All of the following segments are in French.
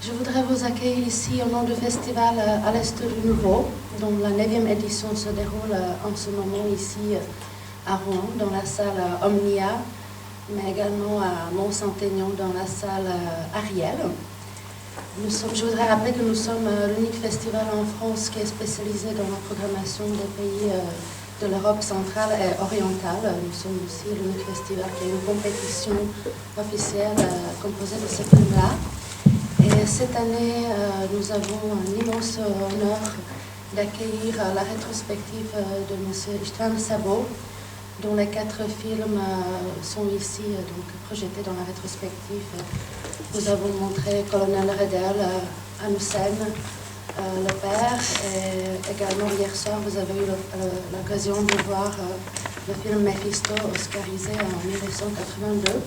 Je voudrais vous accueillir ici au nom du festival à l'Est du Nouveau, dont la 9e édition se déroule en ce moment ici à Rouen, dans la salle Omnia, mais également à Mont-Saint-Aignan, dans la salle Ariel. Je voudrais rappeler que nous sommes l'unique festival en France qui est spécialisé dans la programmation des pays de l'Europe centrale et orientale. Nous sommes aussi l'unique festival qui a une compétition officielle composée de ces films-là. Et cette année, nous avons un immense honneur d'accueillir la rétrospective de M. István Szabó, dont les 4 films sont ici donc projetés dans la rétrospective. Nous avons montré Colonel Redel, Hanussen, Le Père, et également hier soir, vous avez eu l'occasion de voir le film Mephisto, oscarisé en 1982.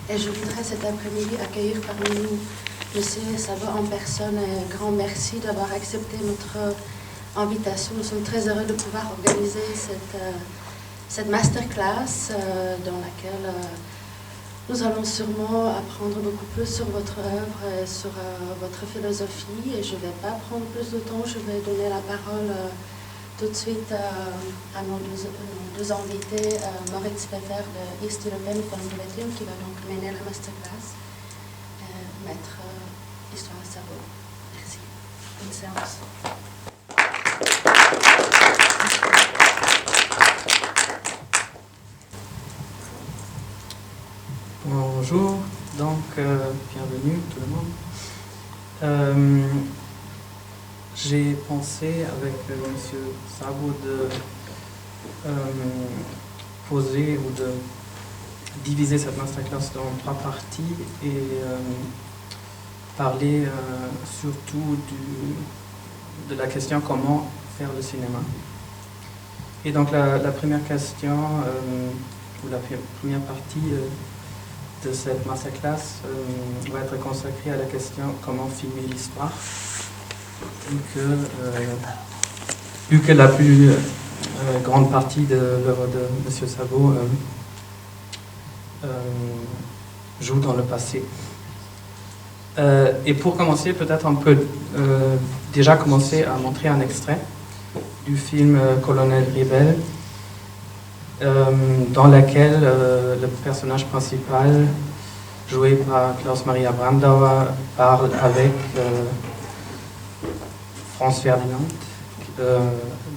Et je voudrais cet après-midi accueillir parmi nous M. Szabó en personne. Un grand merci d'avoir accepté notre invitation. Nous sommes très heureux de pouvoir organiser cette masterclass dans laquelle nous allons sûrement apprendre beaucoup plus sur votre œuvre et sur votre philosophie. Et je ne vais pas prendre plus de temps, je vais donner la parole tout de suite à nos deux invités, Moritz Pfeffer de East European Film Bulletin, qui va donc mener la masterclass, Maître István Szabó. Merci. Bonne séance. Bonjour, donc bienvenue tout le monde. J'ai pensé avec M. Szabó de poser ou de diviser cette masterclass dans 3 parties et parler surtout de la question comment faire le cinéma. Et donc la première question, ou la première partie de cette masterclass va être consacrée à la question comment filmer l'histoire. Vu que la plus grande partie de l'œuvre de M. Szabó joue dans le passé. Et pour commencer, peut-être on peut déjà commencer à montrer un extrait du film Colonel Rebel, dans lequel le personnage principal, joué par Klaus Maria Brandauer, parle avec Franz Ferdinand,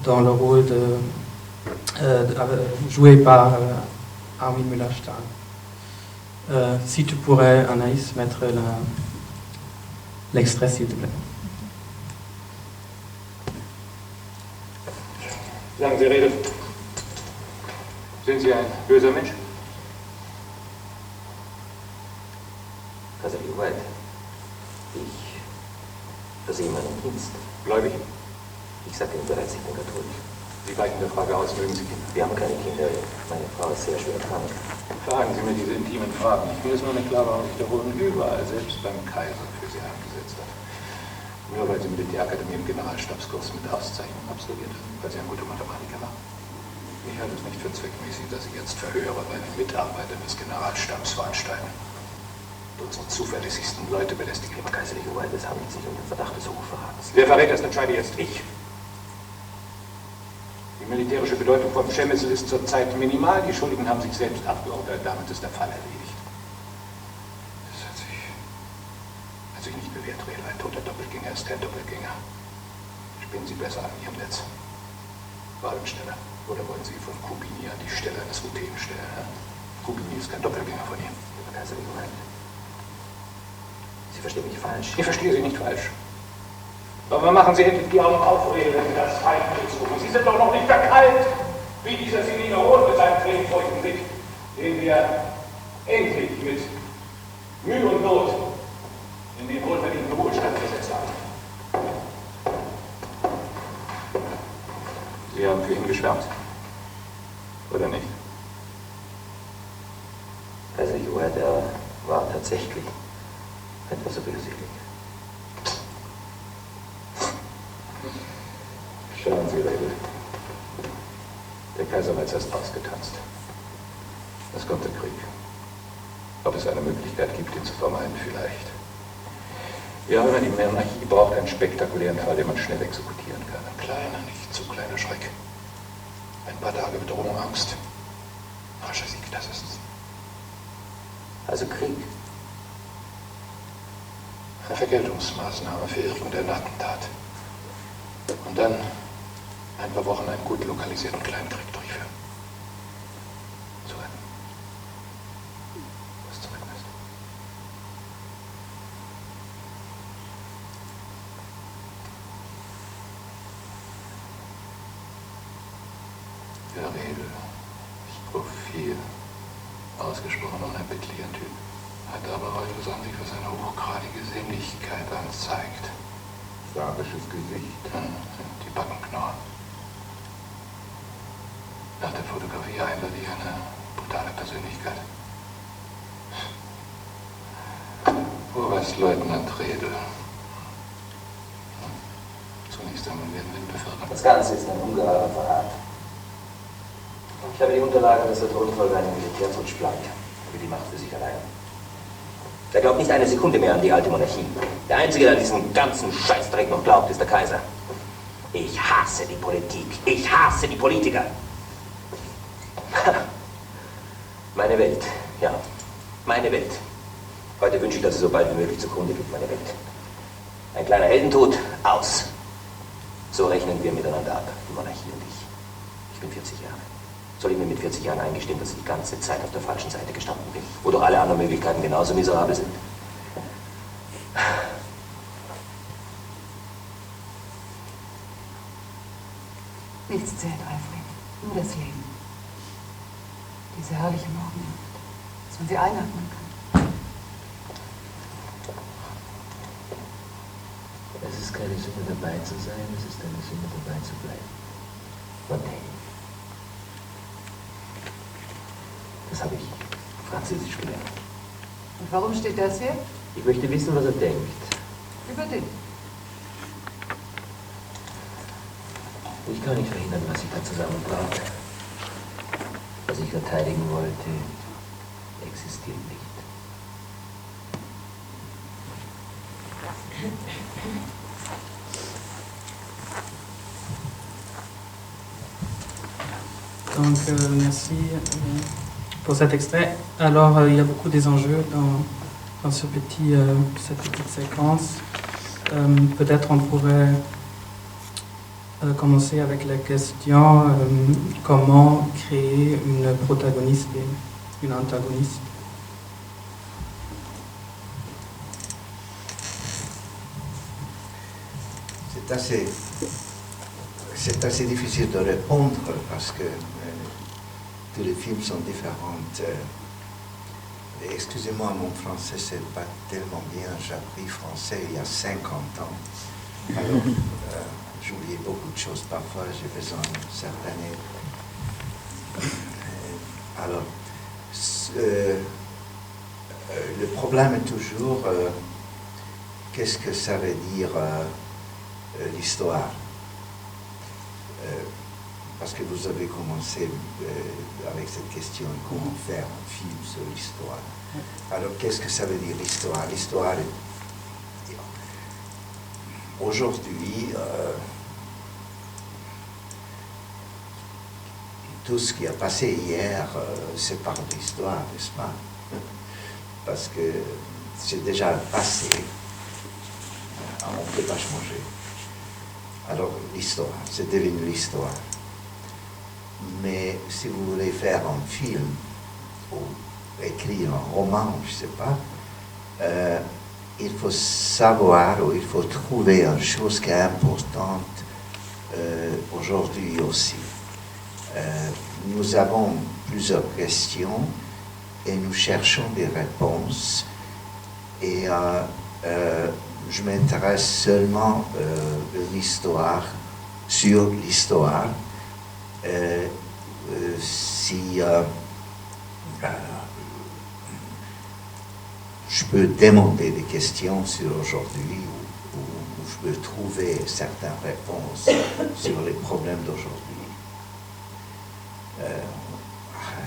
dans le rôle joué par Armin Müller-Stahl. Si tu pourrais, Anaïs, mettre l'extrait, s'il te plaît. Sagen Sie Rede. Sind Sie ein böser Mensch? Kaiser White, ich versehe meinen Dienst. Gläubig? Ich sagte Ihnen bereits, ich bin katholisch. Sie weichen der Frage aus, mögen Sie Kinder? Wir haben keine Kinder. Meine Frau ist sehr schwer krank. Fragen Sie mir diese intimen Fragen. Ich will es nur nicht klar, warum sich der Hohen überall, selbst beim Kaiser, für Sie eingesetzt hat. Nur weil Sie Militärakademie im Generalstabskurs mit Auszeichnung absolviert haben, weil Sie ein guter Mathematiker waren. Ich halte es nicht für zweckmäßig, dass ich jetzt Verhöre bei den Mitarbeitern des Generalstabs veranstalte. Unsere zuverlässigsten Leute belästigen. Aber Kaiserliche Hoheit, es handelt sich um den Verdacht des Hochverrats. Wer verrät, das entscheide jetzt ich. Die militärische Bedeutung von Przemysl ist zurzeit minimal. Die Schuldigen haben sich selbst abgeurteilt. Damit ist der Fall erledigt. Das hat sich nicht bewährt, Rede. Ein toter Doppelgänger ist kein Doppelgänger. Spinnen Sie besser an Ihrem Netz. Wallensteller. Oder wollen Sie von Kubini an die Stelle eines Routinen stellen? Ja? Kubini ist kein Doppelgänger von Ihnen. Aber Kaiserliche Hoheit, Sie verstehen mich falsch. Ich verstehe Sie nicht falsch. Aber machen Sie endlich die Augen auf, Rede, wenn Sie das Feindbild suchen. Sie sind doch noch nicht verkeilt, wie dieser Selina Roth mit seinem tränenfeuchten Blick, den wir endlich mit Mühe und Not in den wohlverdienten Ruhestand versetzt haben. Sie haben für ihn geschwärmt. Oder nicht? Kaiserliche Hoheit, er war tatsächlich etwas böswillig. Schauen Sie, Rede. Der Kaiser war jetzt erst ausgetanzt. Es kommt der Krieg. Ob es eine Möglichkeit gibt, ihn zu vermeiden, vielleicht. Ja, wenn man die Monarchie braucht, einen spektakulären Fall, den man schnell exekutieren kann. Ein kleiner, nicht zu kleiner Schreck. Ein paar Tage Bedrohung, Angst. Rascher Sieg, das ist's. Also Krieg. Eine Vergeltungsmaßnahme für irgendein Attentat. Und dann ein paar Wochen einen gut lokalisierten Kleinkrieg durchführen. So ein. Was zurücklässt. Der Redel, Profil, ausgesprochen unerbittlicher Typ, hat aber etwas an sich, was seine hochgradige Sinnlichkeit anzeigt. Sarisches Gesicht. Die Backenknorren. Nach der Fotografie eindeutig eine brutale Persönlichkeit. Oberstleutnant Redel. Zunächst einmal werden wir ihn befördern. Das Ganze ist ein ungeheurer Verrat. Ich habe die Unterlagen des Thronfolger einem Militärputschplan über die Macht für sich allein. Er glaubt nicht eine Sekunde mehr an die alte Monarchie. Der Einzige, der an diesen ganzen Scheißdreck noch glaubt, ist der Kaiser. Ich hasse die Politik. Ich hasse die Politiker. Meine Welt, ja, meine Welt. Heute wünsche ich, dass sie so bald wie möglich zugrunde geht, meine Welt. Ein kleiner Heldentod, aus. So rechnen wir miteinander ab, die Monarchie und ich. Ich bin 40 Jahre. Soll ich mir mit 40 Jahren eingestehen, dass ich die ganze Zeit auf der falschen Seite gestanden bin, wo doch alle anderen Möglichkeiten genauso miserabel sind? Nichts zählt, Alfred. Nur das Leben. Diese herrliche Morgenluft, dass man sie einatmen kann. Es ist keine Sünde dabei zu sein, es ist eine Sünde dabei zu bleiben. Montaigne. Das habe ich Französisch gelernt. Und warum steht das hier? Ich möchte wissen, was er denkt. Über dich. Ich kann nicht verhindern, was ich da zusammenbrachte. Was ich verteidigen wollte, existiert nicht. Donc, merci pour cet extrait. Alors, il y a beaucoup des enjeux dans cette petite séquence. Peut-être on pourrait commencer avec la question comment créer une protagoniste et une antagoniste. C'est assez difficile de répondre parce que tous les films sont différents. Excusez-moi, mon français c'est pas tellement bien. J'ai appris français il y a 50 ans. Alors, j'oublie beaucoup de choses parfois. J'ai besoin de certaines années. Alors, le problème est toujours qu'est-ce que ça veut dire l'histoire. Parce que vous avez commencé avec cette question, comment faire un film sur l'histoire. Alors, qu'est-ce que ça veut dire l'histoire? L'histoire, aujourd'hui, tout ce qui a passé hier, c'est par l'histoire, n'est-ce pas? Parce que c'est déjà passé, on ne peut pas changer. Alors, l'histoire, c'est devenu l'histoire. Mais si vous voulez faire un film ou écrire un roman, je ne sais pas, il faut savoir ou il faut trouver une chose qui est importante aujourd'hui aussi. Nous avons plusieurs questions et nous cherchons des réponses. Et je m'intéresse seulement à l'histoire, sur l'histoire. Si je peux demander des questions sur aujourd'hui ou je peux trouver certaines réponses sur les problèmes d'aujourd'hui,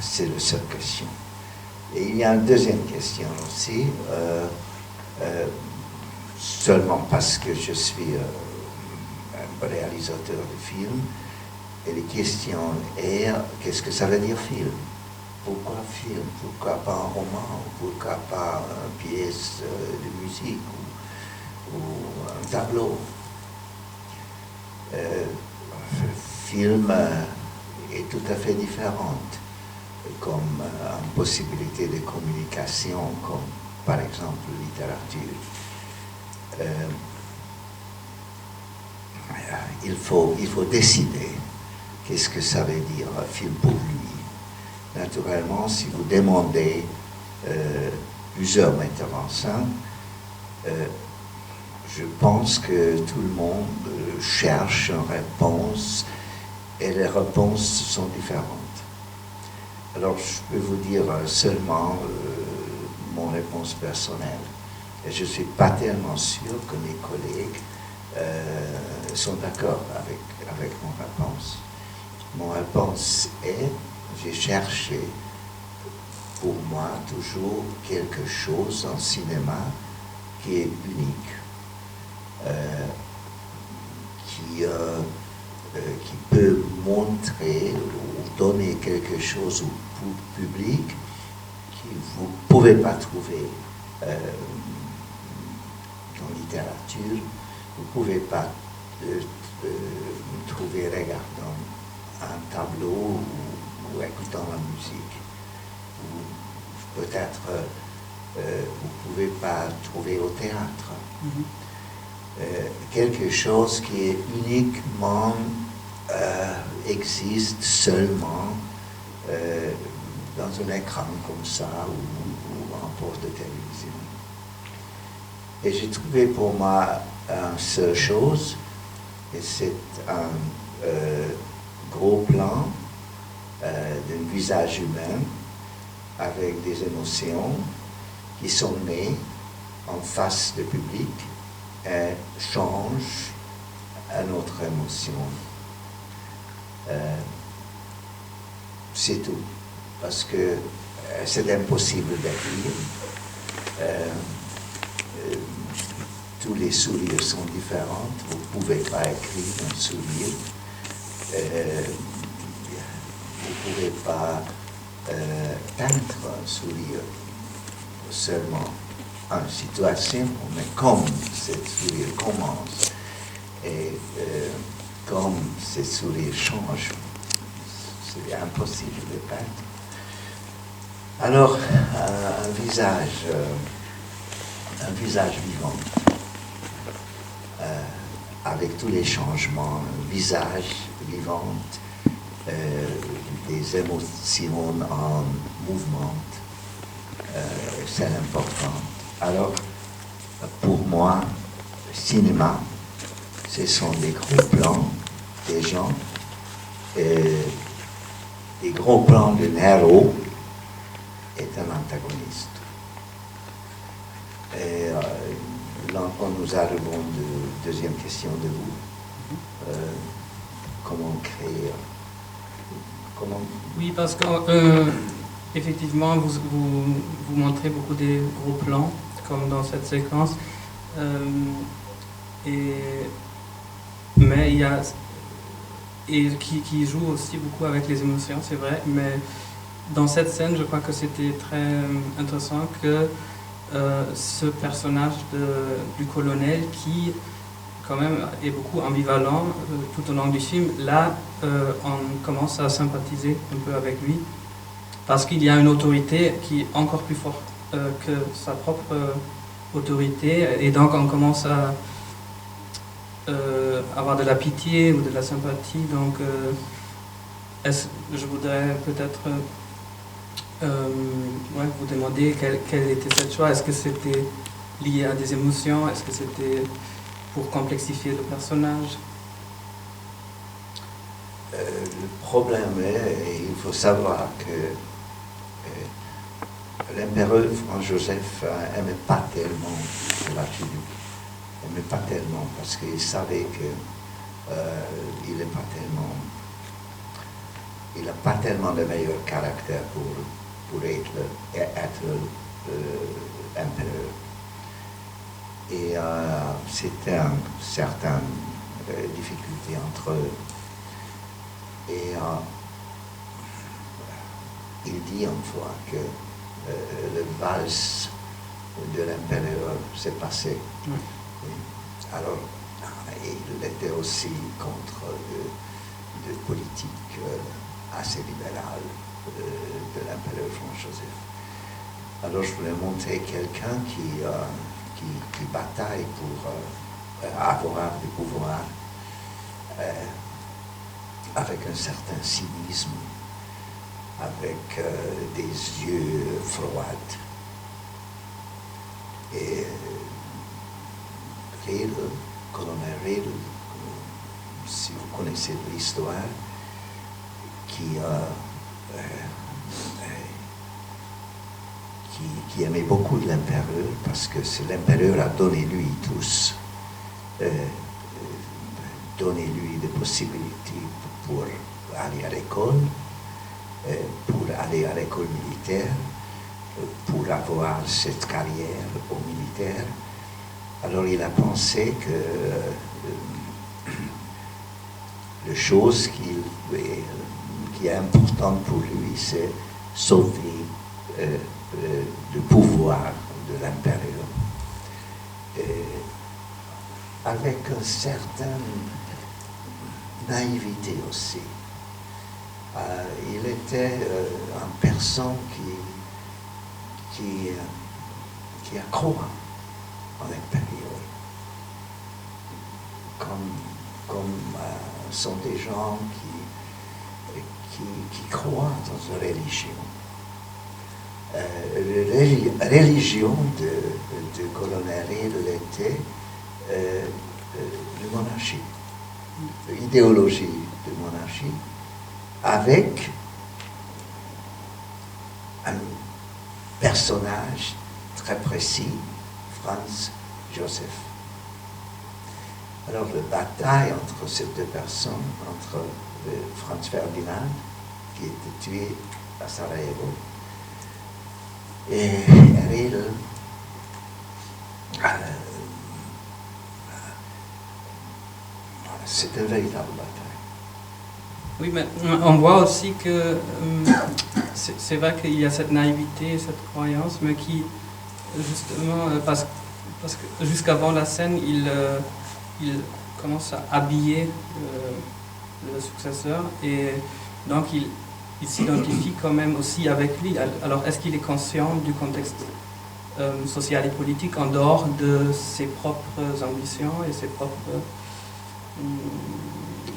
c'est la seule question. Et il y a une deuxième question aussi. seulement parce que je suis un réalisateur de film. Et la question est, qu'est-ce que ça veut dire film? Pourquoi film? Pourquoi pas un roman? Pourquoi pas une pièce de musique ou un tableau? Film est tout à fait différente comme une possibilité de communication, comme par exemple littérature. Il faut décider qu'est-ce que ça veut dire un film pour lui. Naturellement, si vous demandez plusieurs metteurs en scène, je pense que tout le monde cherche une réponse et les réponses sont différentes. Alors, je peux vous dire seulement mon réponse personnelle. Et je ne suis pas tellement sûr que mes collègues sont d'accord avec mon réponse. Mon réponse est, j'ai cherché pour moi toujours quelque chose en cinéma qui est unique, qui peut montrer ou donner quelque chose au public que vous ne pouvez pas trouver dans la littérature, vous ne pouvez pas trouver regardant un tableau ou écoutant la musique. Ou peut-être vous ne pouvez pas trouver au théâtre. Quelque chose qui est uniquement existe seulement dans un écran comme ça ou en poste de télévision. Et j'ai trouvé pour moi une seule chose, et c'est un gros plan d'un visage humain avec des émotions qui sont nées en face du public et changent à notre émotion. C'est tout. Parce que c'est impossible d'écrire. Tous les sourires sont différents. Vous ne pouvez pas écrire un sourire. Vous ne pouvez pas peindre un sourire seulement en situation, mais comme ce sourire commence et comme ce sourire change, c'est impossible de peindre. Alors, un visage vivant, avec tous les changements, un visage vivant, des émotions en mouvement, c'est important. Alors, pour moi, le cinéma, ce sont des gros plans des gens, des gros plans d'un héros est un antagoniste. Et là, nous arrivons à la deuxième question de vous. Comment créer? Oui, parce que effectivement, vous montrez beaucoup des gros plans, comme dans cette séquence. Mais il y a qui joue aussi beaucoup avec les émotions, c'est vrai. Mais dans cette scène, je crois que c'était très intéressant que ce personnage du colonel qui quand même est beaucoup ambivalent tout au long du film, là on commence à sympathiser un peu avec lui parce qu'il y a une autorité qui est encore plus forte que sa propre autorité, et donc on commence à avoir de la pitié ou de la sympathie. Donc je voudrais peut-être vous demander quel était cette choix. Est-ce que c'était lié à des émotions? Est-ce que c'était pour complexifier le personnage? Le problème est, il faut savoir que l'empereur Franz-Joseph n'aimait pas tellement la tribu. Il n'aimait pas tellement parce qu'il savait qu'il n'a pas tellement de meilleur caractère pour être empereur. Et c'était une certaine difficulté entre eux. Et il dit une fois que le valse de l'empereur s'est passé. Alors, il était aussi contre de politique assez libérale de l'empereur Jean-Joseph. Alors, je voulais montrer quelqu'un qui bataille pour avoir du pouvoir avec un certain cynisme, avec des yeux froids. Et Riedel, colonel Riedel, si vous connaissez l'histoire, qui aimait beaucoup l'empereur parce que l'empereur a donné lui tous, donné lui des possibilités pour aller à l'école, pour aller à l'école militaire, pour avoir cette carrière au militaire. Alors il a pensé que la chose qui est importante pour lui, c'est sauver le pouvoir de l'empereur. Avec une certaine naïveté aussi. Il était une personne qui a cru en l'empereur. Comme sont des gens qui croient dans une religion. La religion de colonel Riedel était la monarchie, l'idéologie de monarchie, avec un personnage très précis, Franz Joseph. Alors la bataille entre ces deux personnes, entre Franz Ferdinand, qui était tué à Sarajevo, et Riedel, c'est une véritable bataille. Oui, mais on voit aussi que c'est vrai qu'il y a cette naïveté, cette croyance, mais qui, justement, parce que jusqu'avant la scène, il commence à habiller le successeur, et donc il s'identifie quand même aussi avec lui. Alors, est-ce qu'il est conscient du contexte social et politique en dehors de ses propres ambitions et ses propres...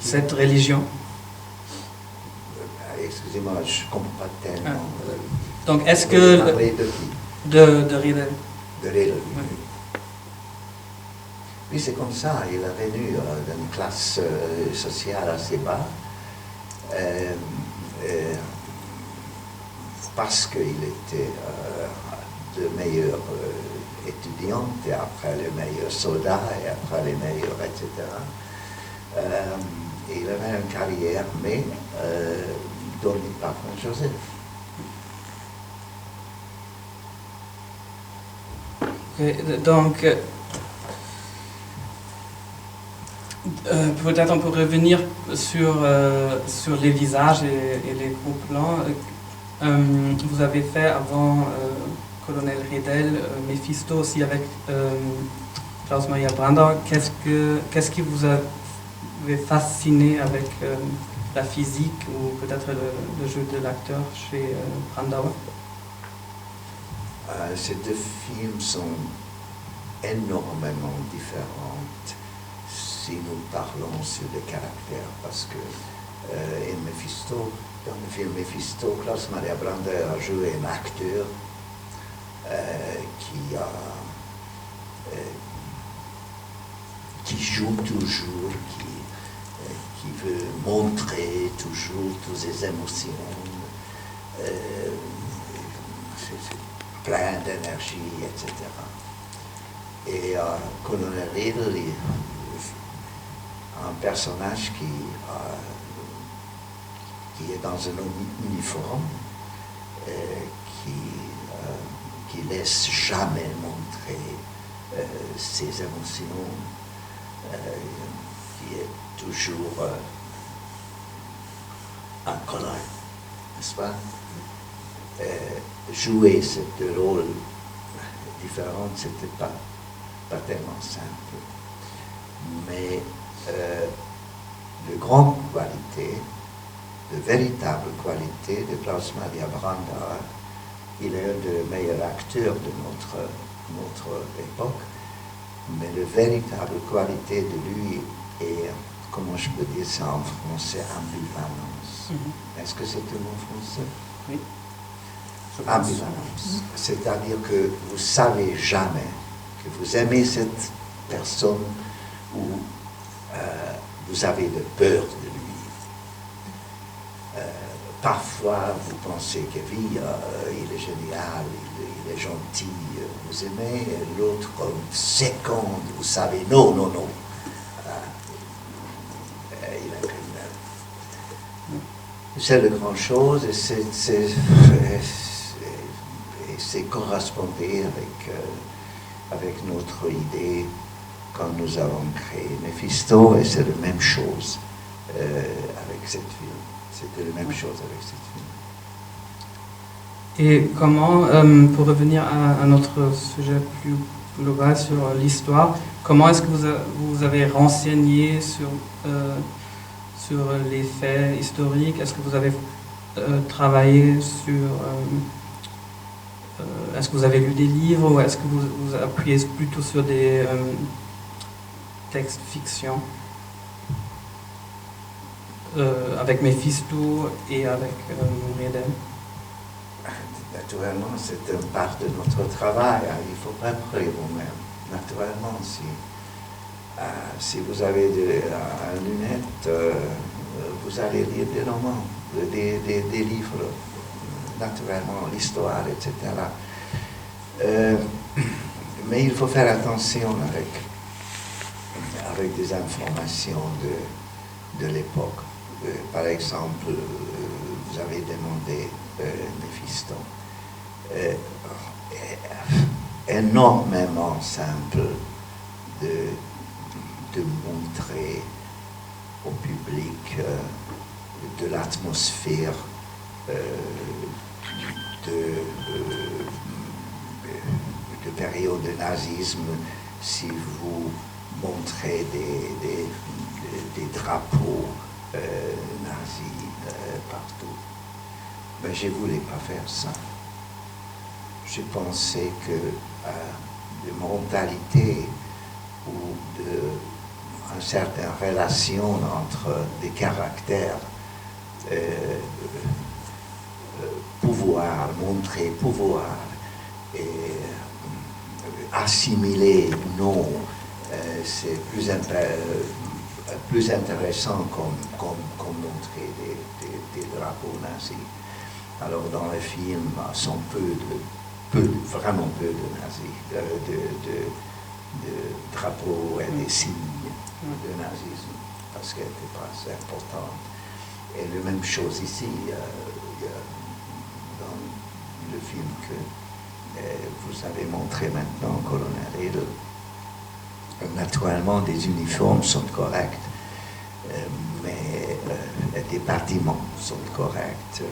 cette religion? Excusez-moi, je ne comprends pas tellement. Donc, est-ce que... De Riedel. De Riedel, oui. Oui, c'est comme ça. Il est venu d'une classe sociale assez bas. Parce qu'il était le meilleur étudiant, et après le meilleur soldat, et après les meilleurs, etc. Il avait une carrière, mais donnée par Joseph. Donc, peut-être on peut revenir sur les visages et les gros plans. Vous avez fait avant colonel Riedel, Mephisto aussi avec Klaus Maria Brandauer. Qu'est-ce qui vous avait fasciné avec la physique ou peut-être le jeu de l'acteur chez Brandauer? Ces deux films sont énormément différents si nous parlons sur le caractère, parce que dans le film Mephisto, Klaus Maria Brandauer a joué un acteur qui joue toujours, qui veut montrer toujours toutes ses émotions. C'est plein d'énergie, etc. Et colonel Riedel, un personnage qui est dans un uniforme, qui laisse jamais montrer ses émotions, qui est toujours en colère, n'est-ce pas? Jouer ce rôle différent, c'était pas tellement simple. Mais de grande qualité, de véritable qualité de Klaus Maria Brandauer, il est un des meilleurs acteurs de notre époque, mais la véritable qualité de lui est, comment je peux dire ça en français, ambivalence. Est-ce que c'est un mot français? Oui. Ambivalence. C'est-à-dire que vous ne savez jamais que vous aimez cette personne ou vous avez de peur de lui. Parfois, vous pensez que oui, il est génial, il est gentil, vous aimez, et l'autre seconde, vous savez, non. Il est criminel. C'est la grande chose, et c'est correspondé avec notre idée quand nous avons créé Mephisto, et c'est la même chose avec cette film. C'était la même chose avec cette film. Et comment, pour revenir à notre sujet plus global sur l'histoire, comment est-ce que vous avez renseigné sur les faits historiques? Est-ce que vous avez travaillé sur... est-ce que vous avez lu des livres ou est-ce que vous appuyez plutôt sur des textes fiction avec Mephisto et avec Muriel? Naturellement, c'est une part de notre travail. Il faut préparer vous-même. Naturellement, si vous avez des lunettes, vous allez lire des romans, des livres, naturellement, l'histoire, etc. Mais il faut faire attention avec des informations de l'époque. Par exemple, vous avez demandé Mephisto. Énormément simple de montrer au public de l'atmosphère de période de nazisme si vous montrez des drapeaux nazis partout. Mais je ne voulais pas faire ça. Je pensais que de mentalité ou une certaine relation entre des caractères, pouvoir, montrer pouvoir et assimiler non, c'est plus intéressant comme montrer des drapeaux nazis. Alors dans le film, sont vraiment peu de nazis, de drapeaux et des signes de nazisme, parce qu'elle n'était pas assez importante. Et la même chose ici, dans le film que vous avez montré maintenant, Colonel Edel. Naturellement, des uniformes sont corrects, mais des bâtiments sont corrects,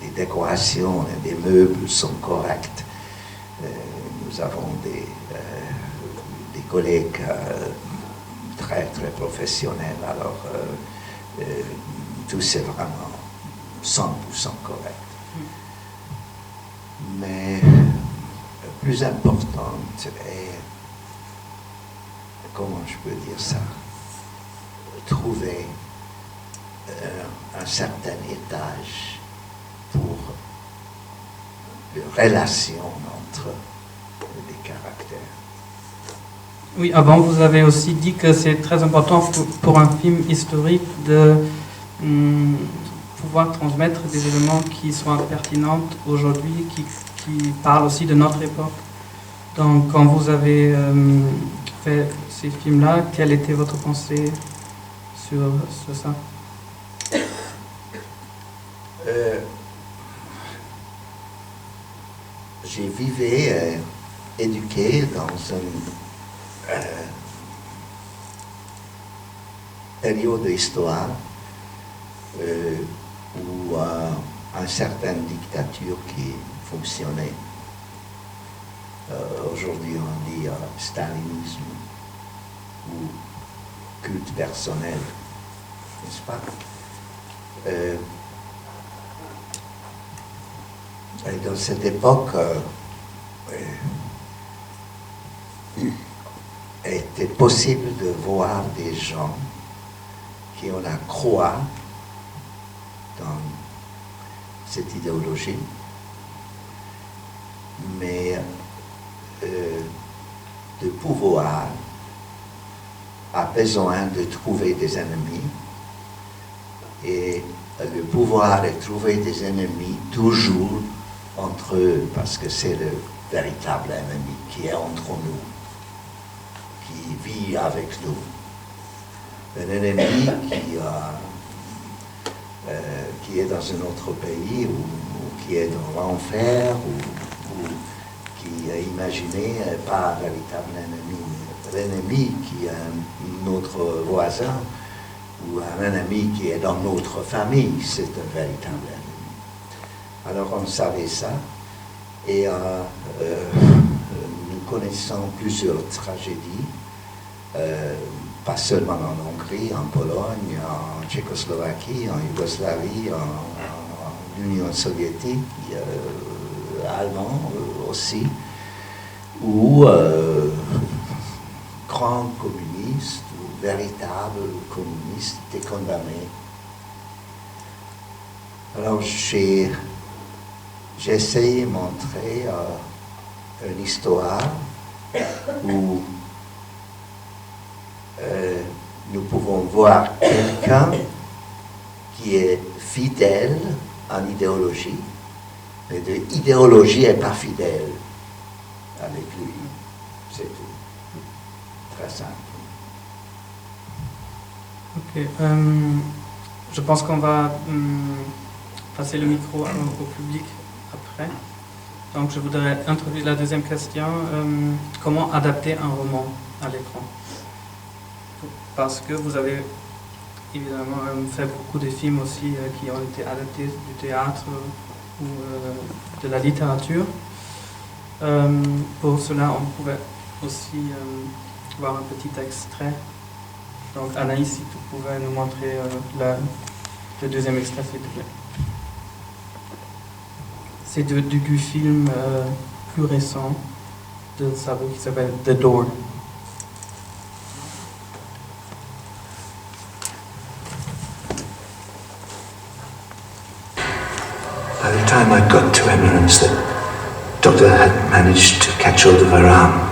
des décorations et des meubles sont corrects. Nous avons des collègues très, très professionnels, alors tout c'est vraiment 100% correct. Mais plus importante est, comment je peux dire ça, trouver un certain étage pour les relations entre les caractères. Oui, avant vous avez aussi dit que c'est très important pour un film historique de pouvoir transmettre des éléments qui soient pertinents aujourd'hui, qui parlent aussi de notre époque. Donc quand vous avez fait ces films-là, quelle était votre pensée sur ça? J'ai vécu éduqué dans une période de l'histoire où une certaine dictature qui fonctionnait. Aujourd'hui, on dit stalinisme ou culte personnel, n'est-ce pas? Et dans cette époque, il était possible de voir des gens qui ont la croix dans cette idéologie, mais le pouvoir a besoin de trouver des ennemis, et le pouvoir est trouver des ennemis toujours entre eux, parce que c'est le véritable ennemi qui est entre nous, qui vit avec nous. Un ennemi qui est dans un autre pays, ou qui est dans l'enfer, ou qui est imaginé, pas un véritable ennemi. L'ennemi qui est notre voisin, ou un ennemi qui est dans notre famille, c'est un véritable ennemi. Alors on savait ça, et nous connaissons plusieurs tragédies, pas seulement en Hongrie, en Pologne, en Tchécoslovaquie, en Yougoslavie, en Union soviétique, allemand aussi, où grands communistes ou véritables communistes étaient condamnés. Alors j'ai essayé de montrer une histoire où nous pouvons voir quelqu'un qui est fidèle en idéologie, mais de idéologie n'est pas fidèle avec lui. C'est tout. Très simple. Ok. Je pense qu'on va passer le micro au public après. Donc je voudrais introduire la deuxième question. Comment adapter un roman à l'écran? Parce que vous avez évidemment fait beaucoup de films aussi qui ont été adaptés du théâtre ou de la littérature. Pour cela, on pouvait aussi voir un petit extrait. Donc Anaïs, si tu pouvais nous montrer le deuxième extrait, s'il te plaît. C'est du film plus récent de Sabo qui s'appelle The Door. By the time I got to Emerance, the doctor had managed to catch hold of her arm.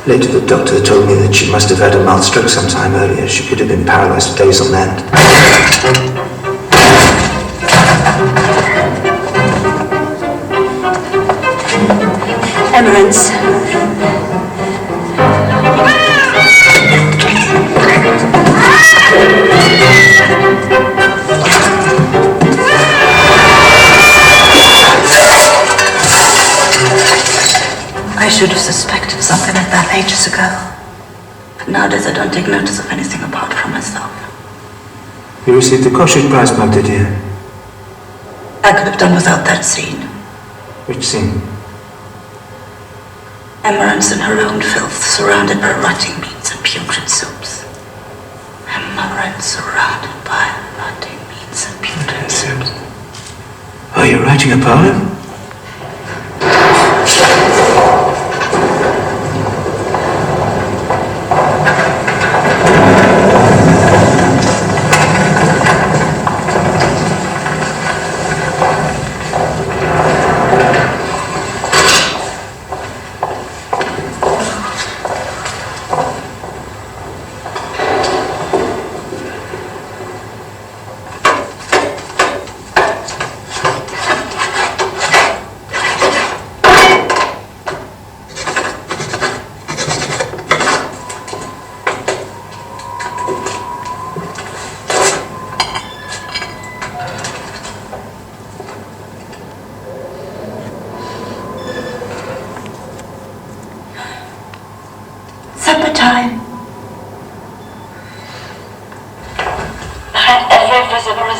Later, the doctor told me that she must have had a mild stroke sometime earlier. She could have been paralyzed for days on end. Emerance. I should have suspected something like that ages ago. But nowadays I don't take notice of anything apart from myself. You received the Kossuth Prize, Magda, dear. I could have done without that scene. Which scene? Emerance in her own filth, surrounded by rotting meats and putrid soups. Emerance surrounded by rotting meats and putrid soups. Oh, you're writing a poem?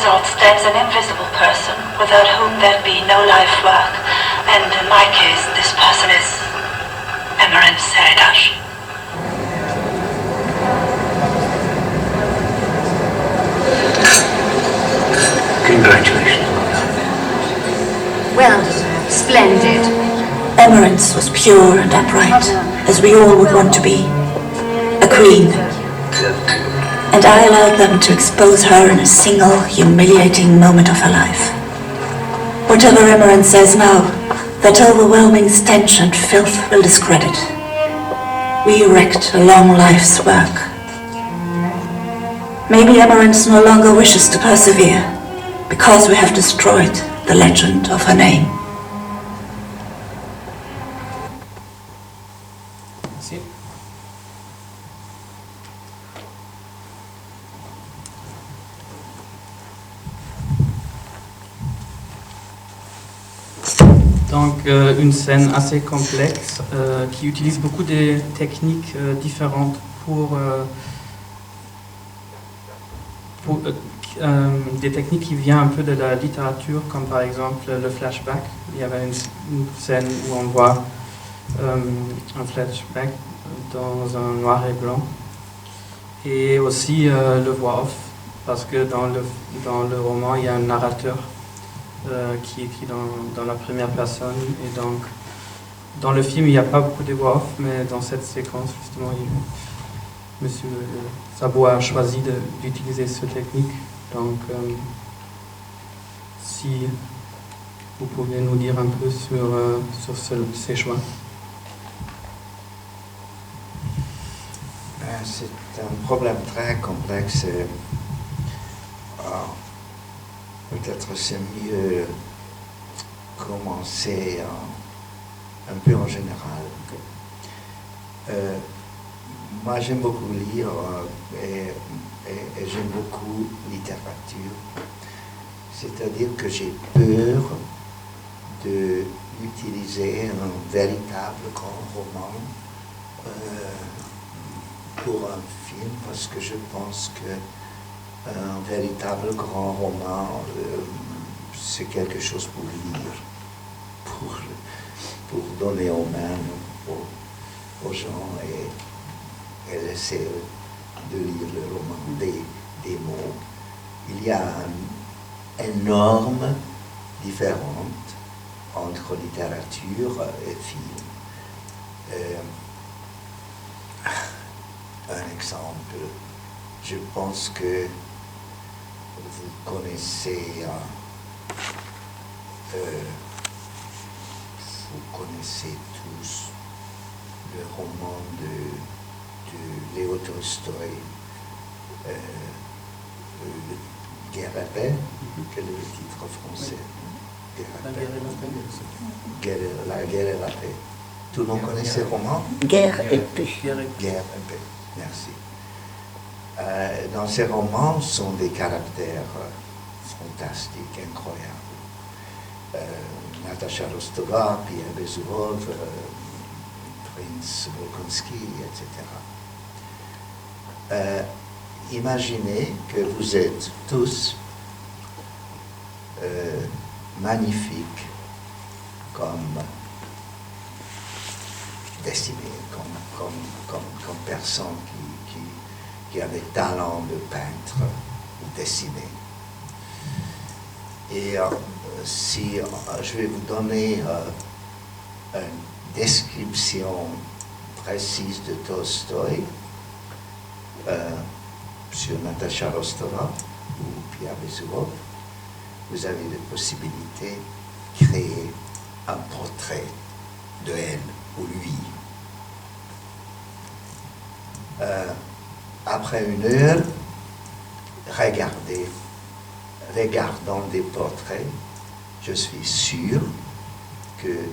result stands an invisible person without whom there'd be no life work. And in my case, this person is Emmerich Seridash. Congratulations. Well deserved. Splendid. Emerence was pure and upright, as we all would want to be. A queen. And I allowed them to expose her in a single, humiliating moment of her life. Whatever Emerence says now, that overwhelming stench and filth will discredit. We wrecked a long life's work. Maybe Emerence no longer wishes to persevere, because we have destroyed the legend of her name. Merci. Donc une scène assez complexe qui utilise beaucoup de techniques différentes pour des techniques qui viennent un peu de la littérature, comme par exemple le flashback. Il y avait une scène où on voit un flashback dans un noir et blanc, et aussi le voix off, parce que dans le roman il y a un narrateur qui écrit dans la première personne, et donc dans le film il n'y a pas beaucoup de voix off, mais dans cette séquence justement Monsieur Sabot a choisi d'utiliser cette technique. Donc si vous pouvez nous dire un peu sur ces choix. C'est un problème très complexe. Peut-être c'est mieux commencer un peu en général. Moi j'aime beaucoup lire et j'aime beaucoup littérature. C'est-à-dire que j'ai peur d'utiliser un véritable grand roman pour un film, parce que je pense qu'un véritable grand roman, c'est quelque chose pour lire, pour donner aux mains aux gens et laisser de lire le roman, des mots. Il y a une énorme différence entre littérature et film. Un exemple, je pense que vous connaissez tous le roman de Léo Tolstoï, Guerre et paix, quel est le titre français? La guerre et la paix. La guerre et la paix. Tout le monde connaît ce roman? Guerre et paix. Guerre et paix, merci. Dans ces romans sont des caractères fantastiques, incroyables. Natasha Rostova, Pierre Besourov, Prince Volkonsky, etc. Imaginez que vous êtes tous magnifiques comme dessinés, comme personnes qui a des talents de peintre ou dessiner. Et si je vais vous donner une description précise de Tolstoï sur Natasha Rostova ou Pierre Besourov, vous avez la possibilité de créer un portrait de elle ou lui. Après une heure, regardant des portraits, je suis sûr que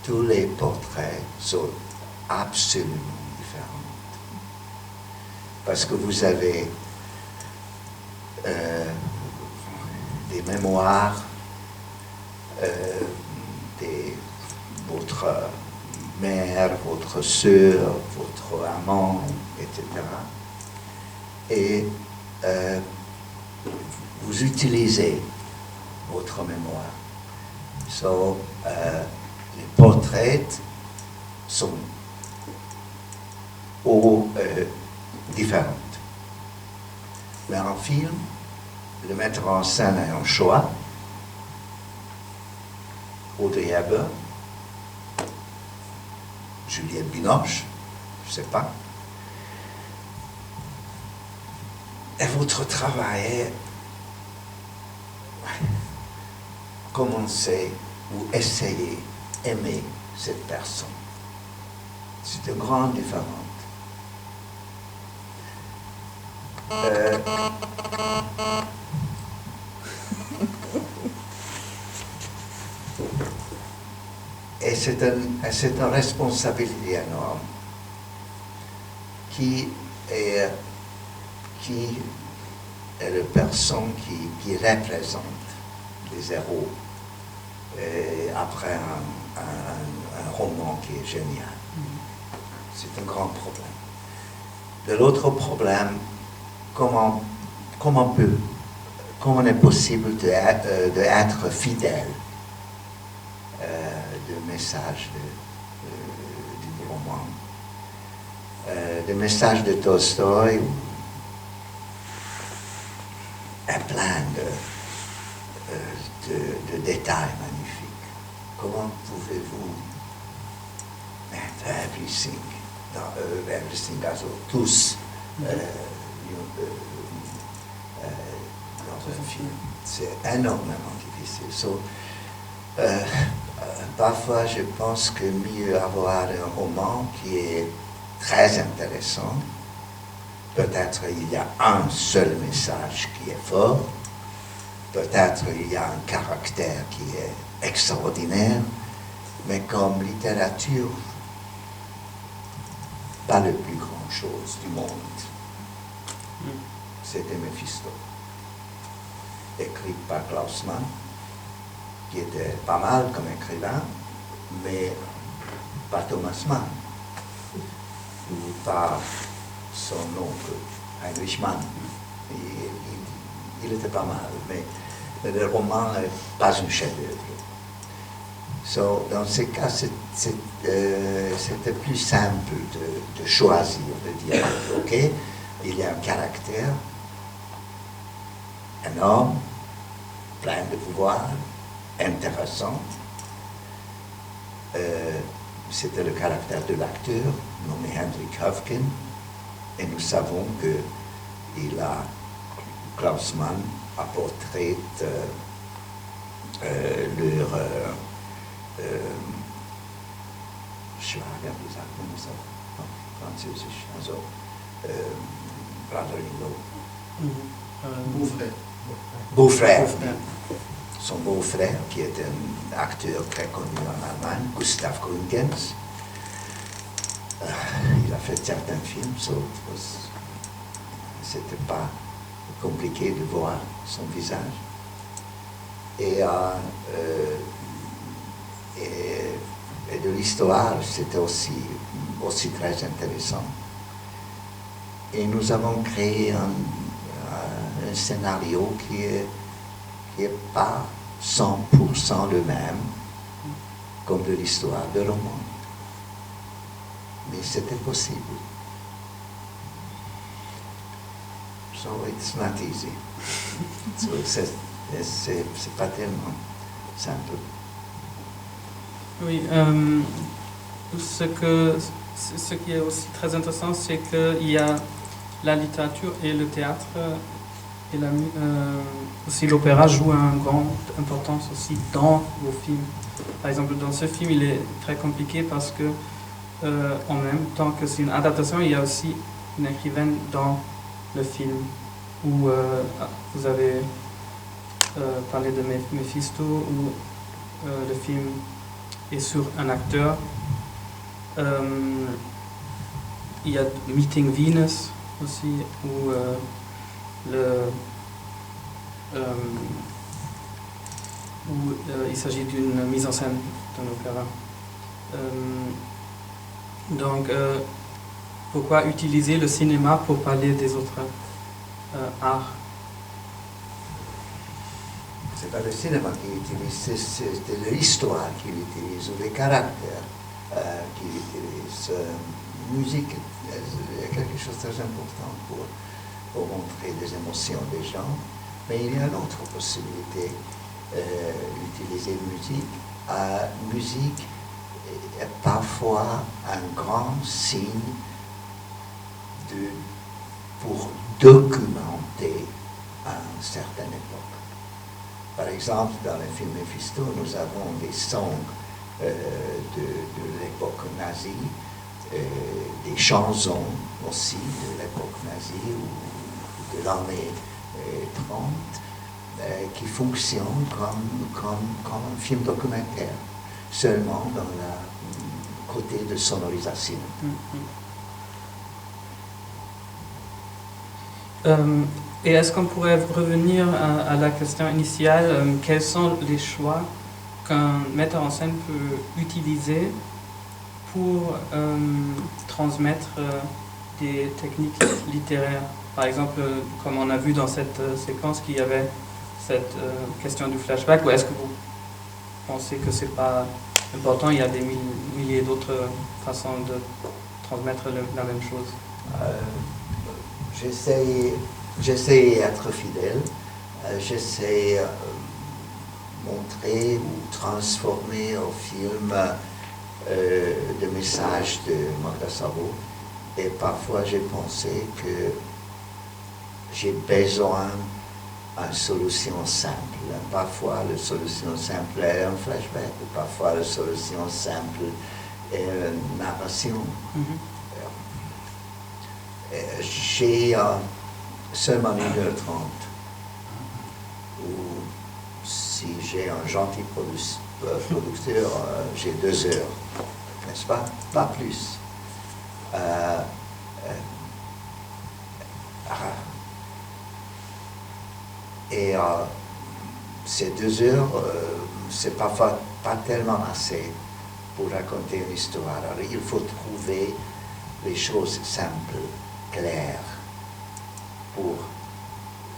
tous les portraits sont absolument différents. Parce que vous avez des mémoires, votre mère, votre sœur, votre amant, etc. Et vous utilisez votre mémoire. So, les portraits sont différents. Mais en film, le metteur en scène a un choix. Audrey Hepburn, Juliette Binoche, je ne sais pas. Et votre travail est commencer ou essayer d'aimer cette personne. C'est une grande différence. Et c'est une responsabilité énorme qui est la personne qui représente les héros après un roman qui est génial. C'est un grand problème. De l'autre problème, comment est possible d'être fidèle du message du roman, le message de Tolstoï est plein de détails magnifiques. Comment pouvez-vous mettre everything, also tous, dans un film? C'est énormément difficile. So, parfois, je pense que mieux avoir un roman qui est très intéressant. Peut-être il y a un seul message qui est fort. Peut-être il y a un caractère qui est extraordinaire. Mais comme littérature, pas la plus grande chose du monde. C'était Méphisto, écrit par Klaus Mann, qui était pas mal comme écrivain, mais pas Thomas Mann, ou pas son oncle, Heinrich Mann. Il était pas mal, mais le roman n'est pas un chef-d'œuvre. So, dans ces cas, c'était plus simple de choisir, de dire, ok, il y a un caractère énorme, plein de pouvoir, intéressant. C'était le caractère de l'acteur, nommé Hendrik Höfgen, et nous savons que Klaus Mann a portrait leur Schwager, wie sagt man das auf Französisch, also brother-in-law. Beau-frère. Beau-frère. Son beau-frère, qui est un acteur très connu en Allemagne, Gustav Gründgens. Il a fait certains films, c'était pas compliqué de voir son visage. Et de l'histoire, c'était aussi très intéressant. Et nous avons créé un scénario qui est pas 100% le même comme de l'histoire de roman. Mais c'était possible. So it's not easy. So c'est pas tellement simple. Oui, ce qui est aussi très intéressant, c'est qu'il y a la littérature et le théâtre, et aussi l'opéra joue une grande importance aussi dans vos films. Par exemple, dans ce film, il est très compliqué parce que, en même temps que c'est une adaptation, il y a aussi une écrivaine dans le film où vous avez parlé de Méphisto, où le film est sur un acteur. Il y a Meeting Venus aussi, où il s'agit d'une mise en scène d'un opéra. Donc, pourquoi utiliser le cinéma pour parler des autres arts? c'est pas le cinéma qui utilise, c'est l'histoire qu'il utilise, ou les caractères qu'il utilise. Musique est quelque chose de très important pour montrer des émotions des gens, mais il y a une autre possibilité d'utiliser musique. Musique est parfois un grand signe pour documenter une certaine époque. Par exemple, dans le film Mephisto, nous avons des sons de l'époque nazie, des chansons aussi de l'époque nazie ou de l'année 30 qui fonctionnent comme un film documentaire, seulement dans le côté de sonorisation. Et est-ce qu'on pourrait revenir à la question initiale, quels sont les choix qu'un metteur en scène peut utiliser pour transmettre des techniques littéraires? Par exemple, comme on a vu dans cette séquence qu'il y avait cette question du flashback, ou est-ce que vous pensez que c'est pas important, il y a des milliers d'autres façons de transmettre la même chose? J'essaie d'être fidèle, j'essaie de montrer ou transformer au film des messages de Magda Szabo, et parfois j'ai pensé que j'ai besoin d'une solution simple. Parfois la solution simple est un flashback, ou parfois la solution simple est une narration. J'ai seulement 1h30, ou si j'ai un gentil producteur, j'ai 2 heures, n'est-ce pas? Pas plus. Et ces 2 heures, c'est parfois pas tellement assez pour raconter une histoire. Alors, il faut trouver les choses simples, claires, pour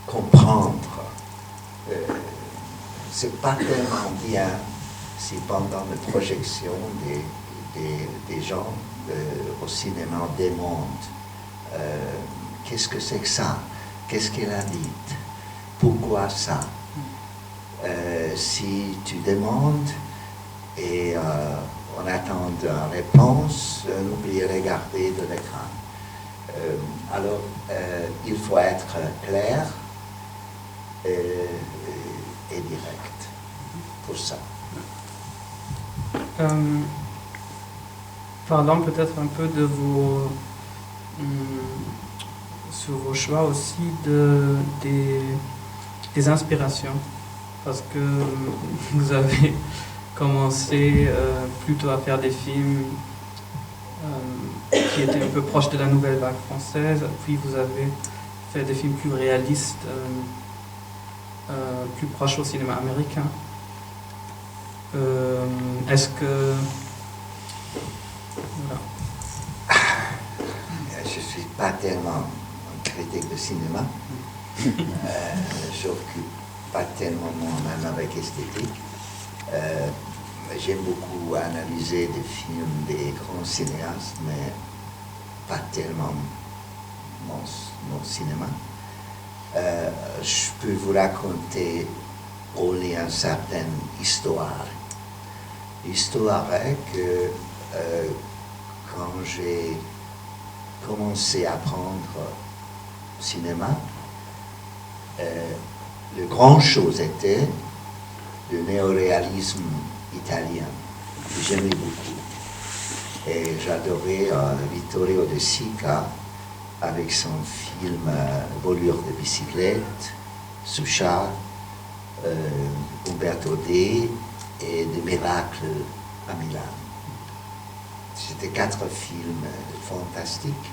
comprendre. C'est pas tellement bien si pendant la projection des gens au cinéma demandent qu'est-ce que c'est que ça, qu'est-ce qu'elle a dit, pourquoi ça. Si tu demandes et on attend une réponse, n'oublie de regarder de l'écran. Alors, il faut être clair et direct pour ça. Parlons peut-être un peu de sur vos choix aussi des inspirations, parce que vous avez commencé plutôt à faire des films qui étaient un peu proches de la nouvelle vague française, puis vous avez fait des films plus réalistes, plus proches au cinéma américain. Est-ce que... Voilà. Je ne suis pas tellement un critique de cinéma. Je n'occupe pas tellement moi-même avec esthétique. J'aime beaucoup analyser des films des grands cinéastes, mais pas tellement mon cinéma. Je peux vous raconter au lit une certaine histoire. L'histoire est que quand j'ai commencé à apprendre le cinéma, la grande chose était le néoréalisme italien, que j'aimais beaucoup. Et j'adorais Vittorio De Sica avec son film Volure de bicyclette, Sucha, Umberto D et Des miracles à Milan. C'était 4 films fantastiques.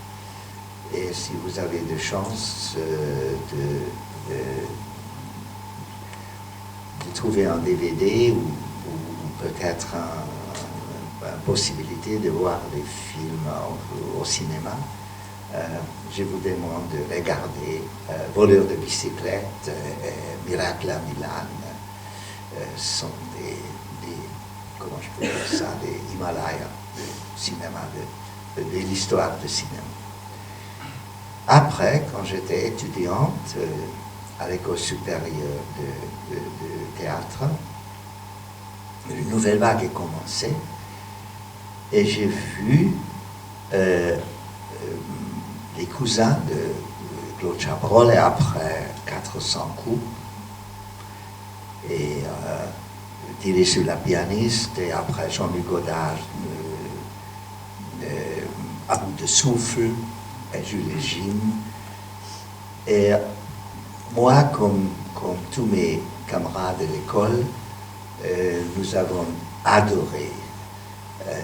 Et si vous avez de chance de trouver un DVD ou peut-être une possibilité de voir des films au cinéma, je vous demande de regarder Voleur de bicyclette, Miracle à Milan, sont comment je peux dire ça, des Himalayas de cinéma, de l'histoire du cinéma. Après, quand j'étais étudiante à l'école supérieure de théâtre, une nouvelle vague est commencée et j'ai vu les cousins de Claude Chabrol et après 400 coups et Tiré sur la pianiste et après Jean-Luc Godard à bout de souffle et Jules Gym. Et moi, comme tous mes camarades de l'école, nous avons adoré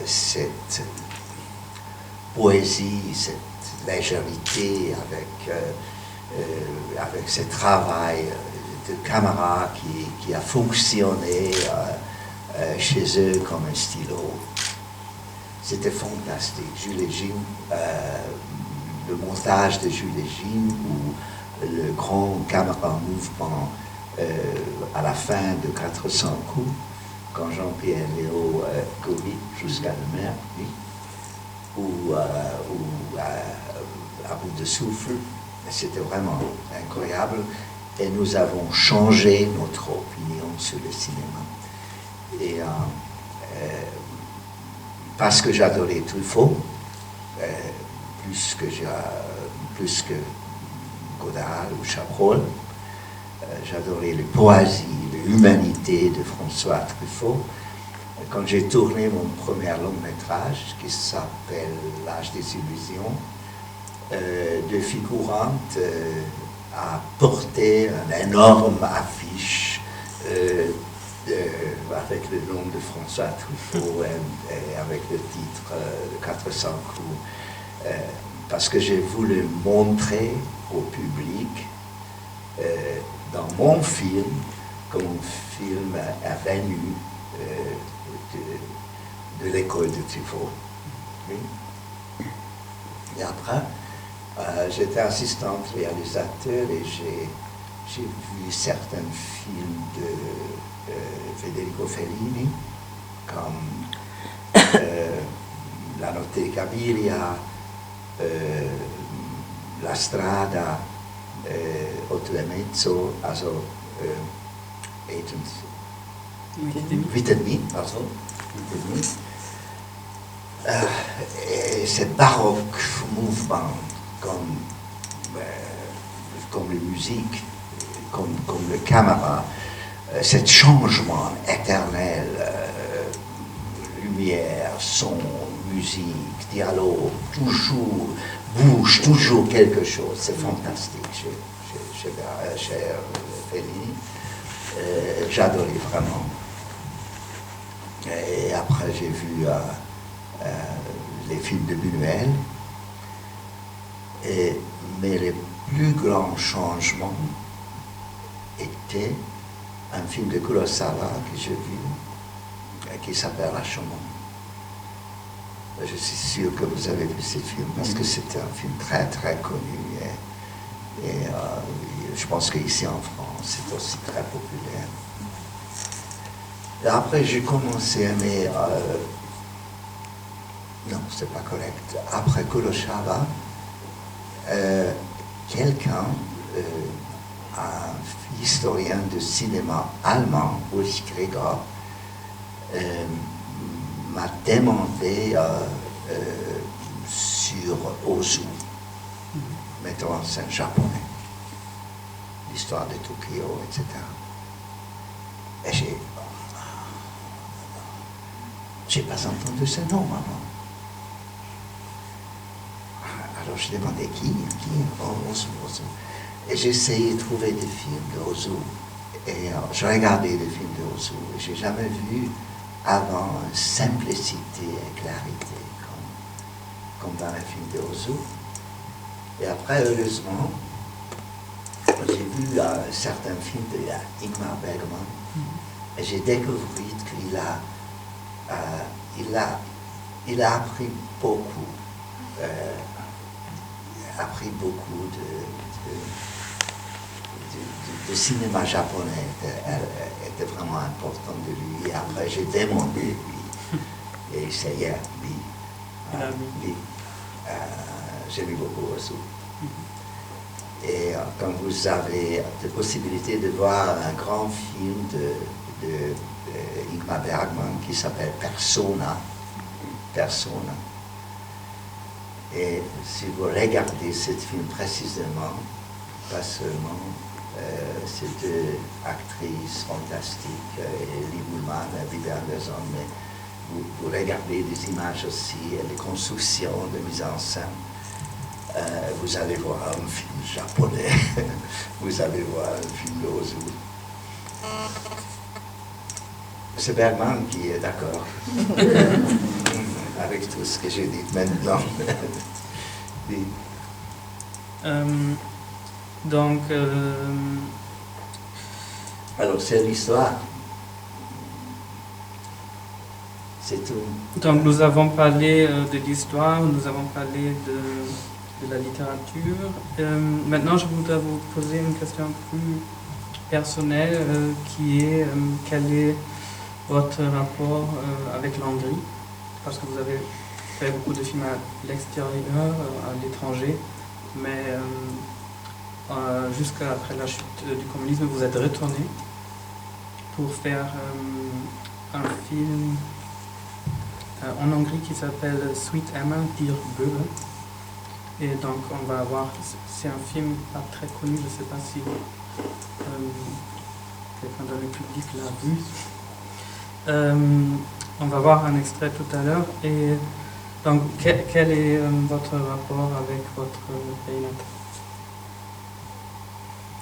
cette poésie, cette légèreté avec ce travail de caméra qui a fonctionné chez eux comme un stylo. C'était fantastique. Jules Gym, le montage de Jules Gym ou le grand caméra mouvement à la fin de 400 coups, quand Jean-Pierre Léaud courit jusqu'à la mer, oui, ou à bout de souffle. C'était vraiment incroyable. Et nous avons changé notre opinion sur le cinéma. Et parce que j'adorais Truffaut, plus que Godard ou Chabrol, j'adorais la poésie, l'humanité de François Truffaut. Quand j'ai tourné mon premier long-métrage, qui s'appelle L'âge des illusions, deux figurantes a porté une énorme affiche avec le nom de François Truffaut et avec le titre de 400 coups, parce que j'ai voulu montrer au public dans mon film que mon film est venu de l'école de Truffaut. Oui. Et après, j'étais assistante réalisateur et j'ai vu certains films de Federico Fellini, comme La Notte di Cabiria, La Strada, Otto e Mezzo, also Vite et demi, pardon, Vite et demi. Et ce baroque mouvement, comme la musique, comme le caméra, ce changement éternel, lumière, son, musique, dialogue, toujours bouge, toujours quelque chose, c'est fantastique chez Fellini. J'adorais vraiment. Et après j'ai vu les films de Buñuel. Mais le plus grand changement était un film de Kurosawa que j'ai vu, qui s'appelle Rashomon. Je suis sûr que vous avez vu ce film, parce que c'était un film très très connu. Et je pense qu'ici en France, c'est aussi très populaire. Et après, j'ai commencé à aimer... non, c'est pas correct. Après Kurosawa, quelqu'un, un historien de cinéma allemand, Ulrich Gregor, m'a demandé sur Ozu, mettant en scène japonais, l'histoire de Tokyo, etc. Et j'ai pas entendu ce nom avant. Alors je demandais qui Ozu. Et j'ai essayé de trouver des films de Ozu. Et je regardais des films de Ozu. Et j'ai jamais vu avant simplicité et clarité comme dans les films de Ozu. Et après, heureusement, j'ai vu certains films de Ingmar Bergman. Et j'ai découvert qu'il a appris beaucoup. le cinéma japonais était vraiment important de lui. Et après, j'ai demandé lui. Et ça y est, lui. J'aime beaucoup aussi. Et quand vous avez la possibilité de voir un grand film de Ingmar Bergman qui s'appelle Persona. Et si vous regardez ce film précisément, pas seulement ces deux actrices fantastiques, Lee Bullman et Bibi Andersson, mais vous regardez des images aussi et les constructions de mise en scène. Vous allez voir un film japonais, vous allez voir un film d'Ozu. C'est Bergman qui est d'accord avec tout ce que j'ai dit maintenant. Oui. Donc, alors, c'est l'histoire. C'est tout. Donc, nous avons parlé de l'histoire, nous avons parlé de la littérature. Maintenant, je voudrais vous poser une question plus personnelle qui est quel est votre rapport avec l'Hongrie? Parce que vous avez fait beaucoup de films à l'extérieur, à l'étranger, mais jusqu'à après la chute du communisme, vous êtes retourné pour faire un film en Hongrie qui s'appelle Sweet Emma dir Böbe. Et donc on va voir, c'est un film pas très connu, je ne sais pas si quelqu'un dans le public l'a vu. On va voir un extrait tout à l'heure. Et donc quel est votre rapport avec votre pays natal?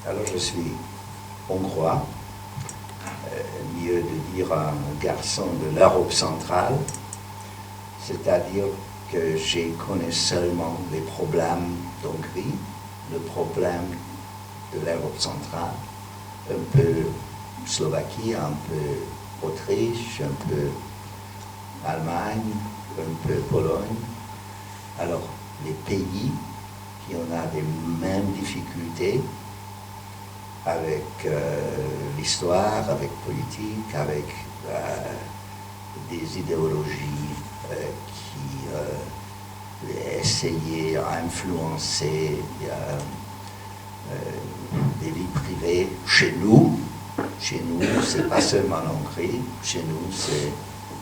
Alors je suis hongrois, mieux de dire un garçon de l'Europe centrale, c'est-à-dire que j'ai connu seulement les problèmes d'Hongrie, le problème de l'Europe centrale, un peu Slovaquie, un peu Autriche, un peu Allemagne, un peu Pologne. Alors, les pays qui ont des mêmes difficultés avec l'histoire, avec politique, avec des idéologies qui essayaient d'influencer des vies privées chez nous. Chez nous, c'est pas seulement Hongrie, chez nous,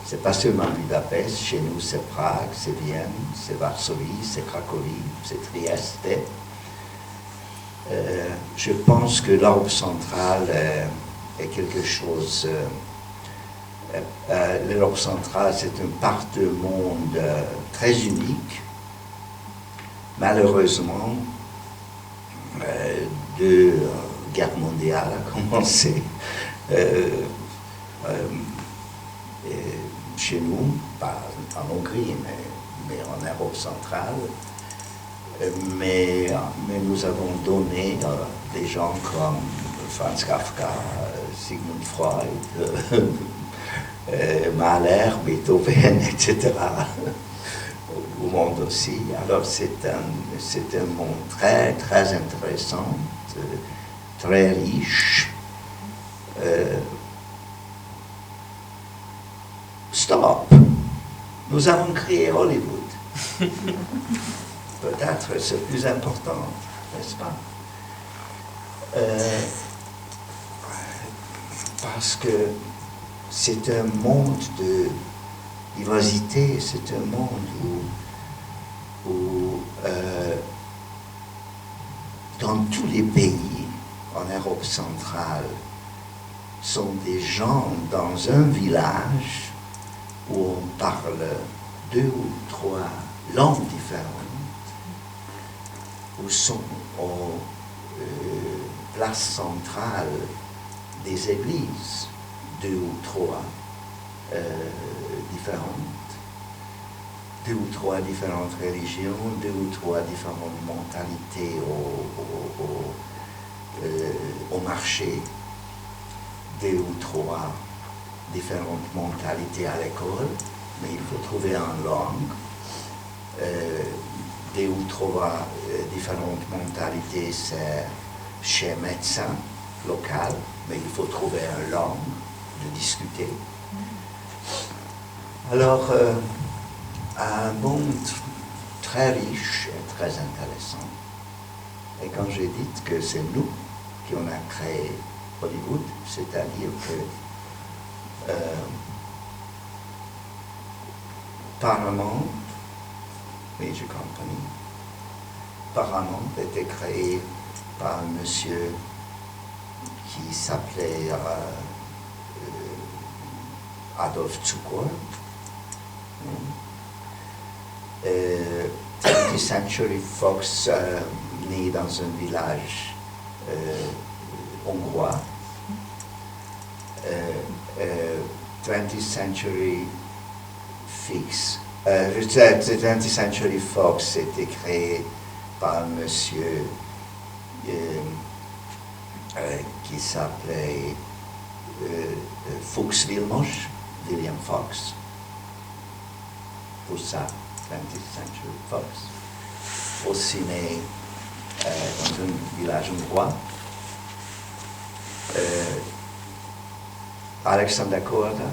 c'est pas seulement Budapest, chez nous, c'est Prague, c'est Vienne, c'est Varsovie, c'est Cracovie, c'est Trieste. Je pense que l'Europe centrale est quelque chose. L'Europe centrale, c'est une part du monde très unique. Malheureusement, deux guerres mondiales a commencé chez nous, pas en Hongrie, mais en Europe centrale. Mais nous avons donné des gens comme Franz Kafka, Sigmund Freud, Mahler, Beethoven, etc. au monde aussi. Alors c'est un monde très, très intéressant, très riche. Stop! Nous avons créé Hollywood. Peut-être c'est plus important, n'est-ce pas? Parce que c'est un monde de diversité, c'est un monde où dans tous les pays en Europe centrale sont des gens dans un village où on parle 2 ou 3 langues différentes, où sont aux places centrales des églises, 2 ou 3 différentes, 2 ou 3 différentes religions, 2 ou 3 différentes mentalités au marché, 2 ou 3 différentes mentalités à l'école, mais il faut trouver une langue. 2 ou 3 différentes mentalités, c'est chez médecin, locale, mais il faut trouver une langue de discuter. Alors, un monde très riche et très intéressant. Et quand j'ai dit que c'est nous qui on a créé Hollywood, c'est-à-dire que Paramount Major Company, Paramount était créé par un monsieur qui s'appelait Adolf Zukor. 20th Century Fox, né dans un village hongrois. 20th Century Fix. 20th Century Fox était créé par un monsieur qui s'appelait Fuchs Wilmot, William Fox. Pour ça, 20th Century Fox. Aussi né dans un village hongrois. Alexander Korda,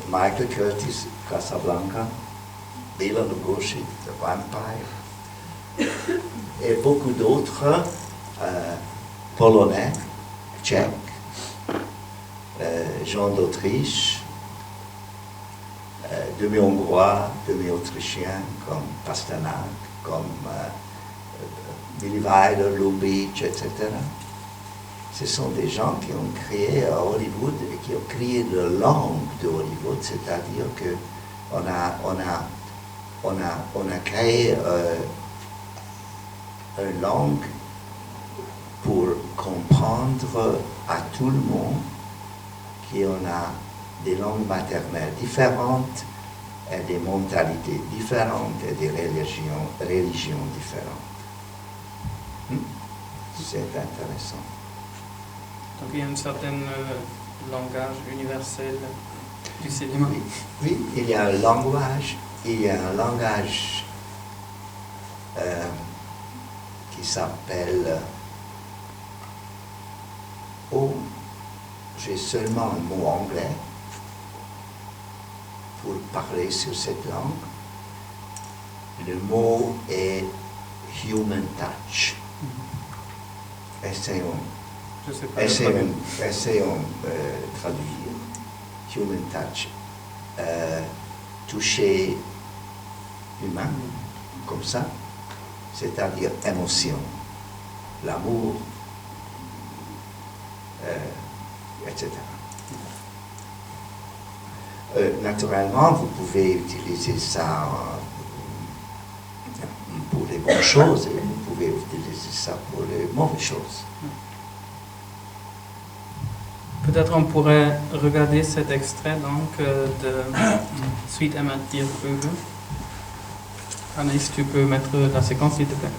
Michael Curtis, Casablanca, Bela Lugosi, The Vampire, et beaucoup d'autres polonais, tchèques, Jean d'Autriche, demi-hongrois, demi-autrichiens comme Pasternak, comme Billy Wilder, Lubitsch, etc. Ce sont des gens qui ont créé à Hollywood et qui ont créé la langue de Hollywood, c'est-à-dire qu'on a créé une langue pour comprendre à tout le monde qu'on a des langues maternelles différentes et des mentalités différentes et des religions différentes. C'est intéressant. Donc il y a un certain langage universel du cinéma. Oui, il y a un langage, qui s'appelle... j'ai seulement un mot anglais pour parler sur cette langue. Le mot est human touch. Essayons traduire. Human touch. Toucher humain, comme ça, c'est-à-dire émotion, l'amour, etc. Naturellement, vous pouvez utiliser ça pour les bonnes choses et vous pouvez utiliser ça pour les mauvaises choses. Peut-être on pourrait regarder cet extrait donc de Suite Emma Dirkvögel. Anaïs, tu peux mettre la séquence s'il te plaît.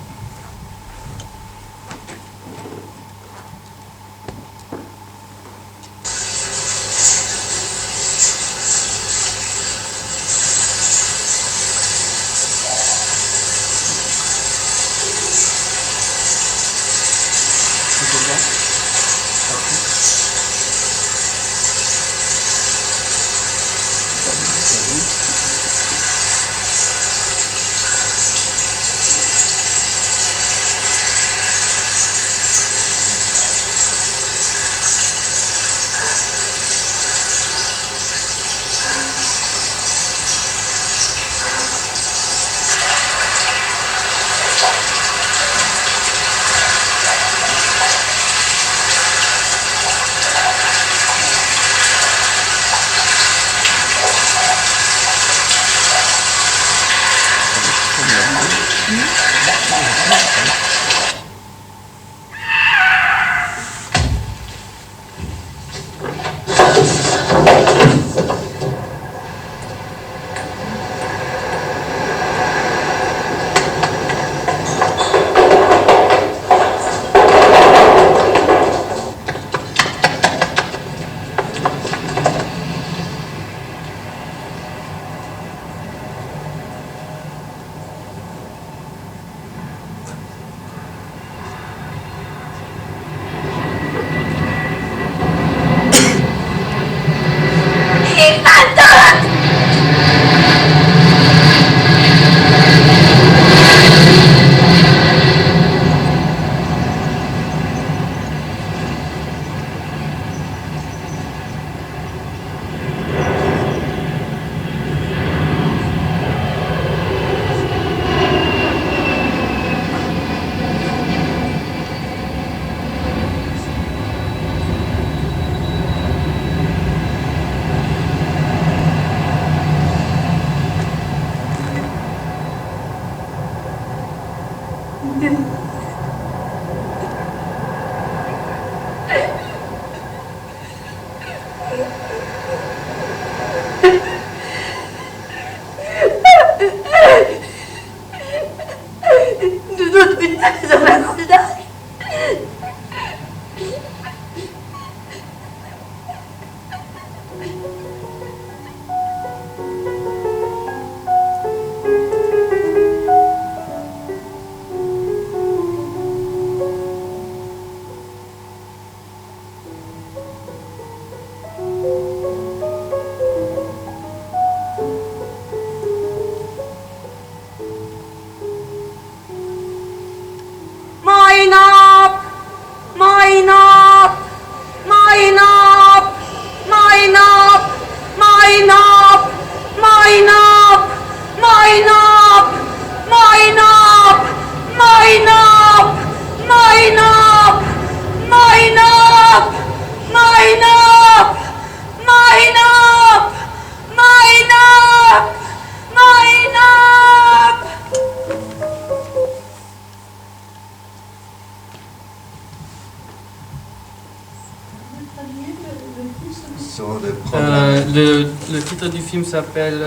Sur le problème. Le titre du film s'appelle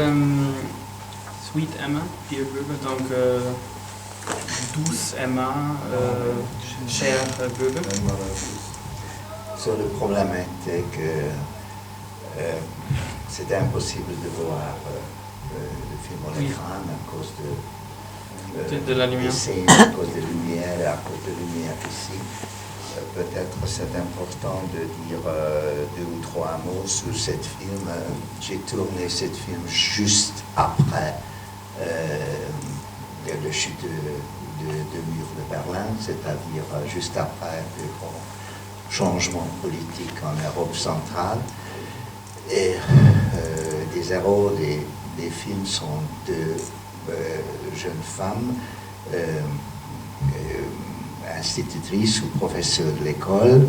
Sweet Emma, Dear Bürger, donc douce Emma, cher Bürger. Sur le problème était que c'était impossible de voir le film à l'écran à cause de la lumière. À cause de lumière et à cause de lumière ici. Peut-être c'est important de dire 2 ou 3 mots sur ce film. J'ai tourné ce film juste après le chute de mur de Berlin, c'est-à-dire juste après le grand changement politique en Europe centrale. Et les héros des films sont 2 jeunes femmes, institutrices ou professeurs de l'école.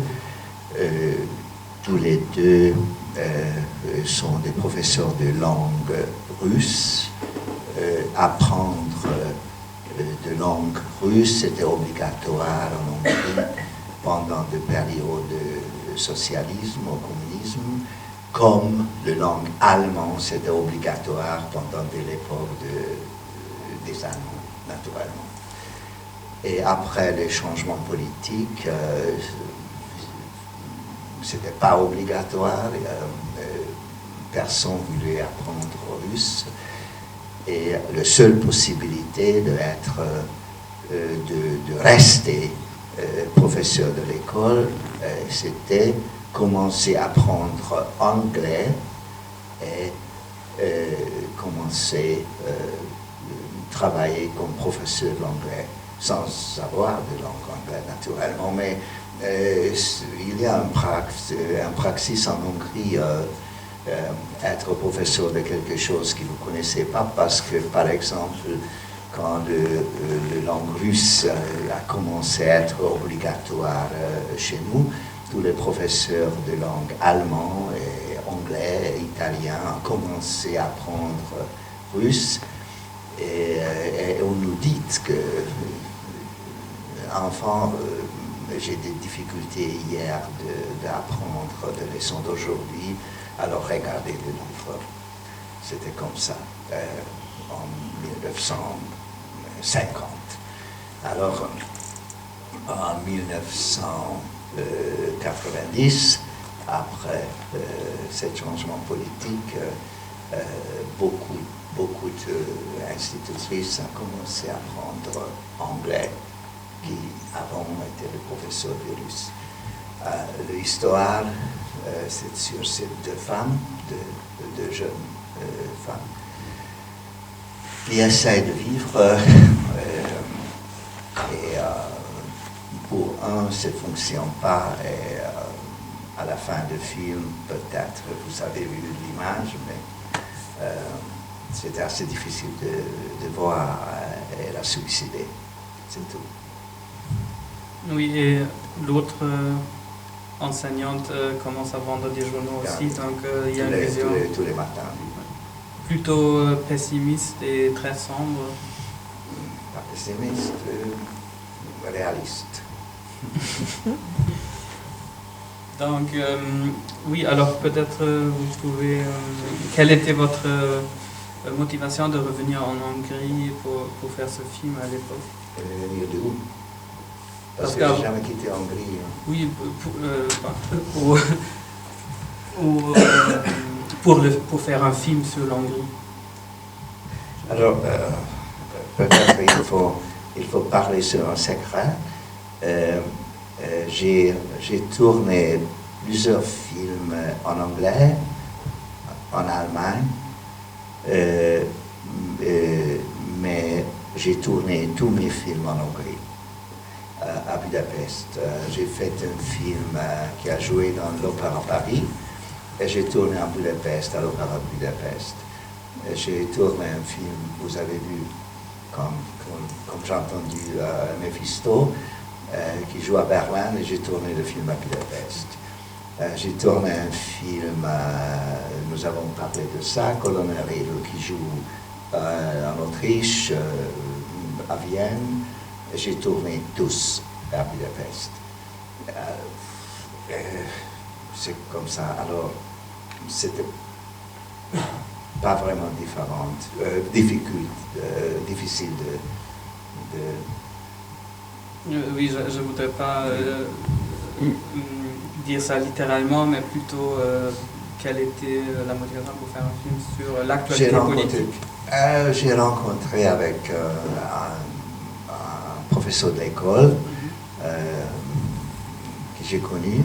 Tous les 2 sont des professeurs de langue russe. Apprendre de langue russe était obligatoire en Hongrie pendant des périodes de socialisme ou communisme, comme la langue allemande c'était obligatoire pendant l'époque des Allemands, naturellement. Et après les changements politiques, c'était pas obligatoire, personne ne voulait apprendre russe. Et la seule possibilité de rester professeur de l'école, c'était commencer à apprendre anglais et commencer à travailler comme professeur d'anglais, sans savoir de langue anglaise naturellement. Mais il y a un praxis en Hongrie, être professeur de quelque chose que vous ne connaissez pas, parce que, par exemple, quand la langue russe a commencé à être obligatoire chez nous, tous les professeurs de langue allemand et anglais et italien ont commencé à apprendre russe. Et on nous dit que, enfant, j'ai des difficultés hier d'apprendre des leçons d'aujourd'hui, alors regardez le livre. C'était comme ça, en 1950. Alors, en 1990, après ce changement politique, beaucoup d'institutrices ont commencé à apprendre anglais, qui avant étaient les professeurs de russe. L'histoire, c'est sur ces 2 femmes, deux jeunes femmes, qui essaient de vivre. Et pour un, ça ne fonctionne pas. Et à la fin du film, peut-être vous avez vu l'image, mais c'était assez difficile de voir. Elle a suicidé, c'est tout. Oui, et l'autre enseignante commence à vendre des journaux aussi, donc il y a une vision tous les matins. Plutôt pessimiste et très sombre. Pas pessimiste, réaliste. Donc, oui, alors peut-être vous pouvez... quelle était votre motivation de revenir en Hongrie pour faire ce film à l'époque? Venir de où? Parce que je n'ai jamais quitté Hongrie. Oui, pour faire un film sur l'Hongrie. Alors, peut-être il faut parler sur un secret. J'ai tourné plusieurs films en anglais, en Allemagne, mais j'ai tourné tous mes films en Hongrie. À Budapest. J'ai fait un film qui a joué dans l'Opéra Paris et j'ai tourné à Budapest, à l'Opéra Budapest. J'ai tourné un film, vous avez vu, comme j'ai entendu, Mephisto, qui joue à Berlin, et j'ai tourné le film à Budapest. J'ai tourné un film, nous avons parlé de ça, Colonel Riedel, qui joue en Autriche, à Vienne. J'ai tourné tous à Budapest. c'est comme ça. Alors, c'était pas vraiment difficile de Oui, je ne voudrais pas dire ça littéralement, mais plutôt quelle était la motivation pour faire un film sur l'actualité politique. J'ai rencontré avec un professeur d'école que j'ai connu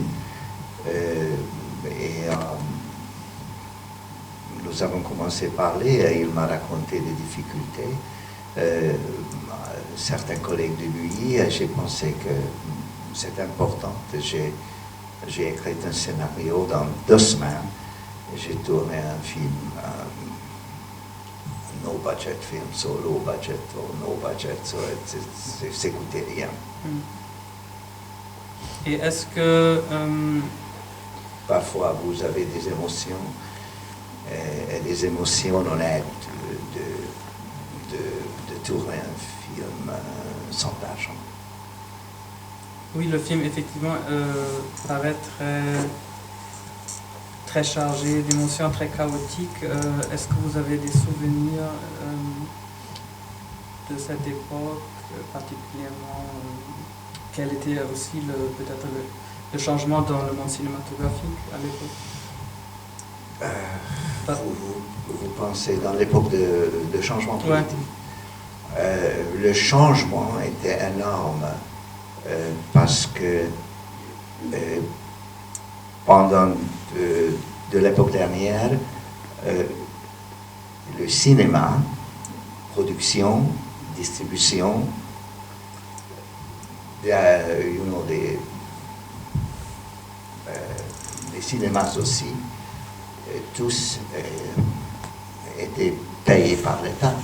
et nous avons commencé à parler et il m'a raconté des difficultés. Certains collègues de lui, j'ai pensé que c'est important. J'ai écrit un scénario dans 2 semaines. J'ai tourné un film, no budget film, so low budget or no budget, so ça coûtait rien. Et est-ce que... Parfois vous avez des émotions, et des émotions honnêtes de tourner un film sans argent. Oui, le film effectivement paraît très chargé d'émotions, très chaotique. Est-ce que vous avez des souvenirs de cette époque particulièrement? Quel était aussi peut-être le changement dans le monde cinématographique à l'époque? Vous pensez dans l'époque de changement politique? Le changement était énorme parce que pendant de l'époque dernière, le cinéma, production, distribution, des cinémas aussi, tous étaient payés par l'État.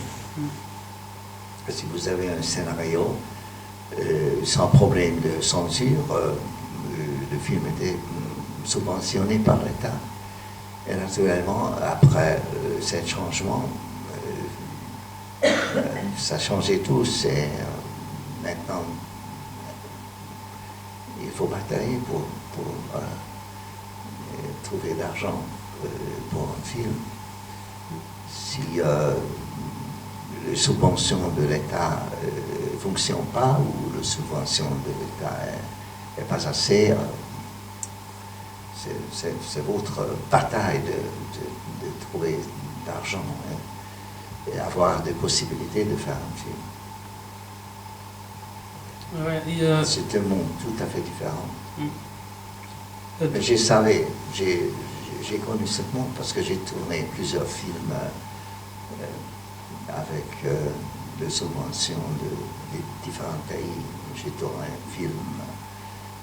Si vous avez un scénario sans problème de censure, le film était subventionné par l'État. Et naturellement, après ce changement, ça changeait tout. Et maintenant, il faut batailler pour trouver de l'argent pour un film. Si les subventions de l'État ne fonctionnent pas ou les subventions de l'État n'est pas assez, c'est votre bataille de trouver de l'argent et avoir des possibilités de faire un film. Ouais, c'est un monde tout à fait différent. Mais j'ai connu ce monde parce que j'ai tourné plusieurs films avec des subventions de différents pays. J'ai tourné un film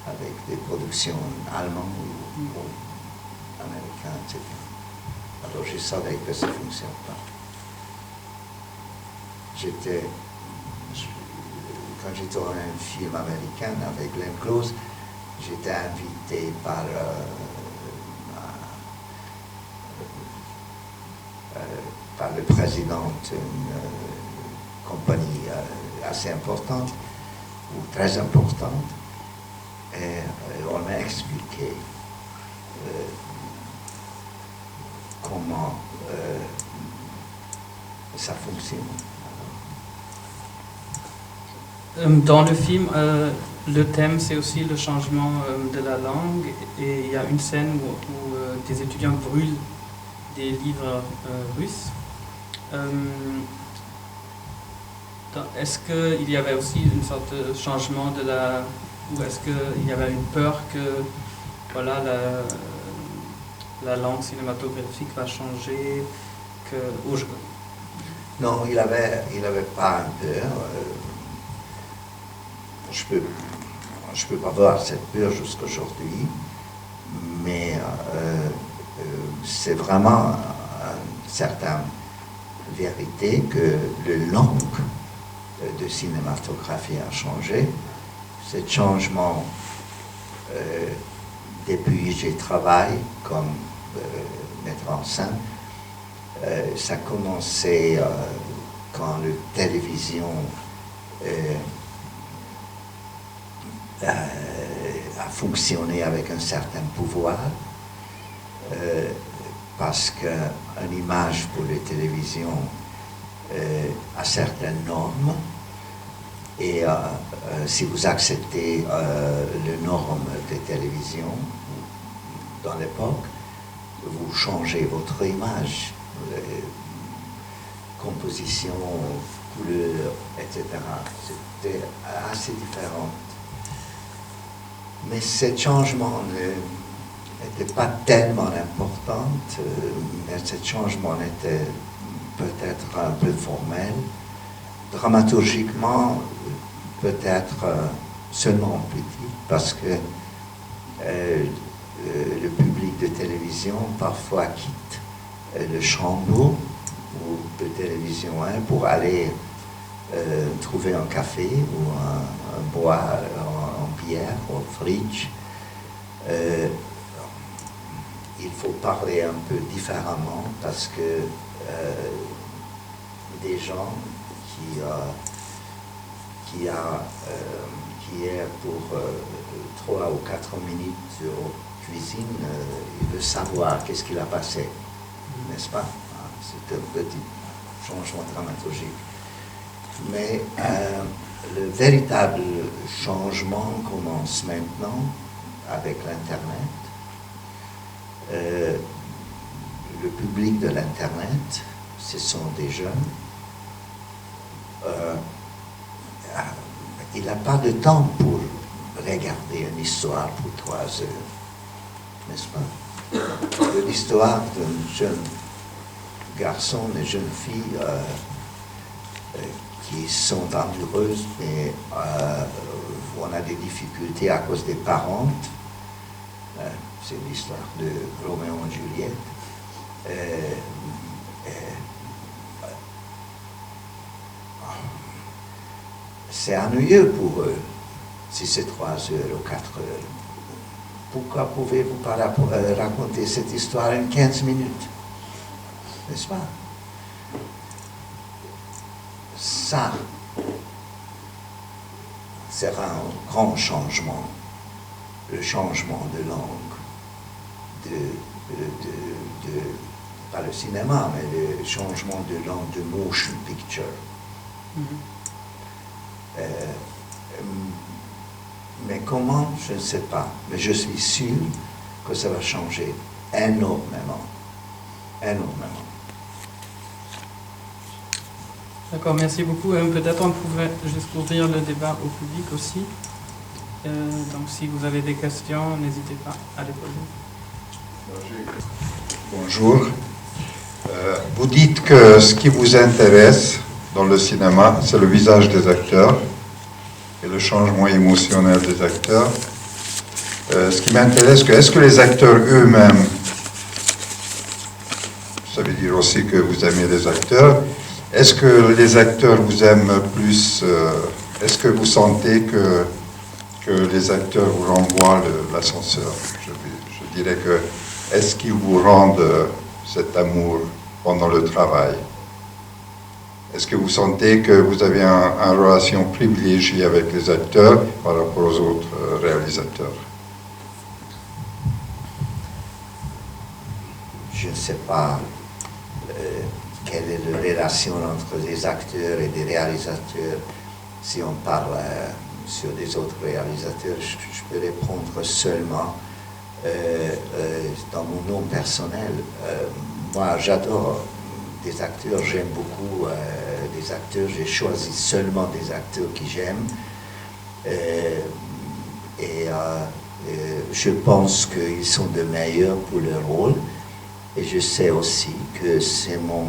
avec des productions allemandes ou américaines, etc. Alors je savais que ça ne fonctionne pas. Quand j'ai tourné un film américain avec Glenn Close, j'étais invité par le président d'une compagnie assez importante, ou très importante, et on m'a expliqué comment ça fonctionne. Dans le film, le thème c'est aussi le changement de la langue, et il y a une scène où des étudiants brûlent des livres russes. Est-ce qu'il y avait aussi une sorte de changement ou est-ce qu'il y avait une peur que voilà, la langue cinématographique va changer Non, il avait pas une peur. Je peux pas voir cette peur jusqu'à aujourd'hui, mais c'est vraiment une certaine vérité que le langue de cinématographie a changé. Ce changement, depuis que j'ai travaillé comme metteur en scène, ça a commencé quand la télévision a fonctionné avec un certain pouvoir parce qu'une image pour la télévision a certaines normes, et si vous acceptez les normes de télévision dans l'époque, vous changez votre image, composition, couleur, etc. C'était assez différent. Mais ce changement n'était pas tellement important, mais ce changement était peut-être un peu formel. Dramaturgiquement, peut-être seulement petit, parce que le public de télévision parfois quitte le chambre ou de télévision pour aller trouver un café ou un bois en bière ou en fridge. Il faut parler un peu différemment parce que des gens qui est pour 3 ou 4 minutes en cuisine, il veut savoir qu'est-ce qu'il a passé, n'est-ce pas? C'est un petit changement dramaturgique. Mais le véritable changement commence maintenant avec l'Internet. Le public de l'Internet, ce sont des jeunes. Il n'a pas de temps pour regarder une histoire pour 3 heures, n'est-ce pas? L'histoire d'un jeune garçon et jeune fille qui sont amoureuses, mais on a des difficultés à cause des parents. C'est l'histoire de Roméo et Juliette. C'est ennuyeux pour eux, si c'est 3 heures ou 4 heures. Pourquoi pouvez-vous pas raconter cette histoire en 15 minutes? N'est-ce pas? Ça sera un grand changement, le changement de langue, pas le cinéma, mais le changement de langue de motion picture. Mais comment, je ne sais pas, mais je suis sûr que ça va changer énormément. Énormément. D'accord, merci beaucoup. Peut-être on pouvait juste ouvrir le débat au public aussi. Donc si vous avez des questions, n'hésitez pas à les poser. Bonjour. Vous dites que ce qui vous intéresse dans le cinéma, c'est le visage des acteurs et le changement émotionnel des acteurs. Ce qui m'intéresse, est-ce que les acteurs eux-mêmes, ça veut dire aussi que vous aimez les acteurs, est-ce que les acteurs vous aiment plus, est-ce que vous sentez que les acteurs vous renvoient l'ascenseur? Je dirais que, est-ce qu'ils vous rendent cet amour pendant le travail? Est-ce que vous sentez que vous avez une relation privilégiée avec les acteurs par rapport aux autres réalisateurs? Je ne sais pas quelle est la relation entre les acteurs et les réalisateurs. Si on parle sur des autres réalisateurs, je peux répondre seulement dans mon nom personnel. Moi, j'adore des acteurs, j'aime beaucoup des acteurs, j'ai choisi seulement des acteurs que j'aime. Je pense qu'ils sont de meilleurs pour leur rôle. Et je sais aussi que c'est mon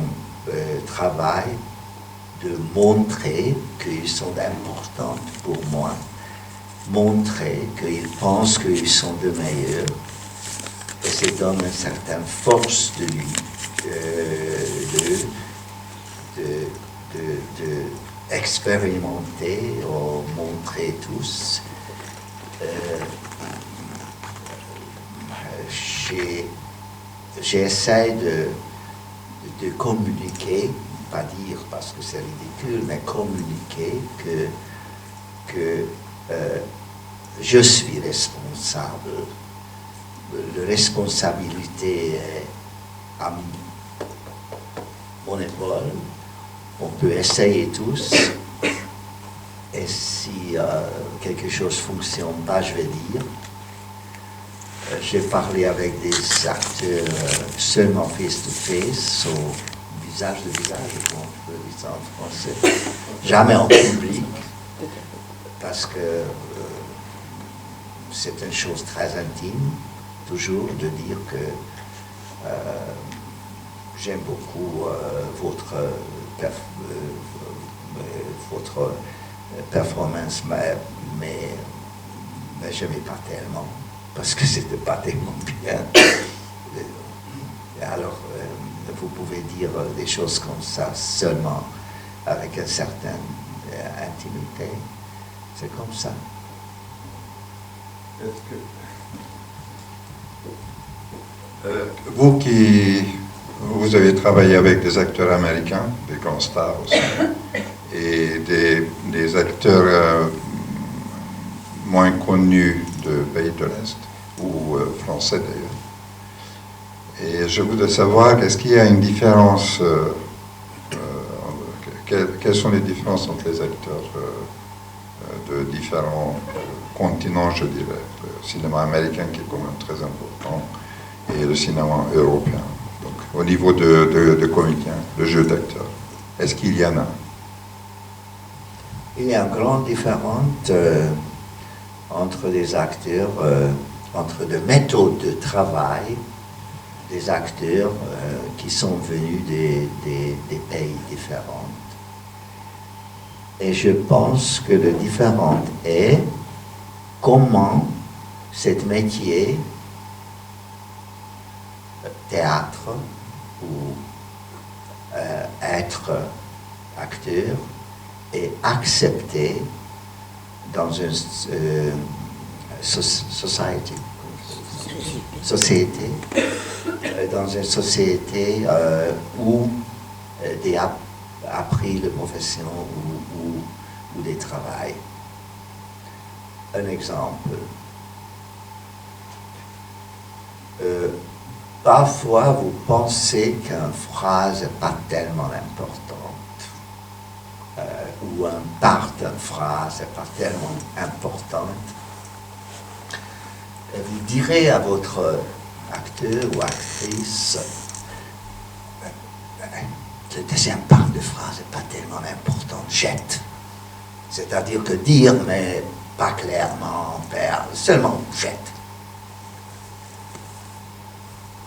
travail de montrer qu'ils sont importants pour moi, montrer qu'ils pensent qu'ils sont de meilleurs, et ça donne une certaine force de lui, de expérimenter ou montrer tous. J'essaie de communiquer, pas dire parce que c'est ridicule, mais communiquer que je suis responsable la responsabilité est à mon épaule. On peut essayer tous. Et si quelque chose ne fonctionne pas, je vais dire. J'ai parlé avec des acteurs seulement face-to-face, au visage de visage, comment on peut dire ça en français. Jamais en public, parce que c'est une chose très intime, toujours, de dire que j'aime beaucoup votre performance, mais je n'aimais pas tellement, parce que c'était pas tellement bien. Alors, vous pouvez dire des choses comme ça seulement avec une certaine intimité. C'est comme ça. Vous avez travaillé avec des acteurs américains, des grands stars aussi, et des acteurs moins connus de pays de l'Est, ou français d'ailleurs. Et je voudrais savoir, est-ce qu'il y a une différence, quelles sont les différences entre les acteurs de différents continents, je dirais, le cinéma américain qui est quand même très important, et le cinéma européen. Donc, au niveau de comédiens, de jeu d'acteurs, est-ce qu'il y en a? Il y a une grande différence entre les acteurs, entre les méthodes de travail des acteurs qui sont venus des pays différents. Et je pense que le différent est comment ce métier, théâtre ou être acteur, est accepté dans une société, dans une société où des appris la profession ou des travails. Un exemple. Parfois, vous pensez qu'une phrase n'est pas tellement importante, ou un part d'une phrase n'est pas tellement importante. Et vous direz à votre acteur ou actrice, le deuxième part de phrase n'est pas tellement important, jette. C'est-à-dire que dire, mais pas clairement, seulement jette.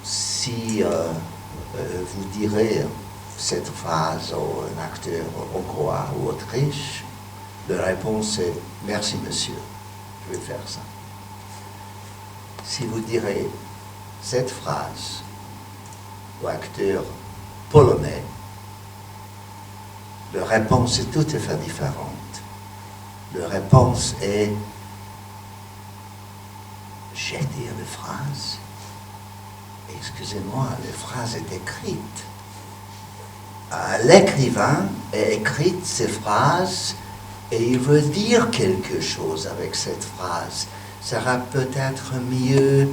Si vous direz cette phrase à un acteur hongrois ou autriche, la réponse est « Merci monsieur, je vais faire ça ». Si vous direz cette phrase au acteur polonais, la réponse est tout à fait différente. La réponse est « J'ai dit la phrase. Excusez-moi, la phrase est écrite. » L'écrivain a écrit ces phrases et il veut dire quelque chose avec cette phrase. Ça sera peut-être mieux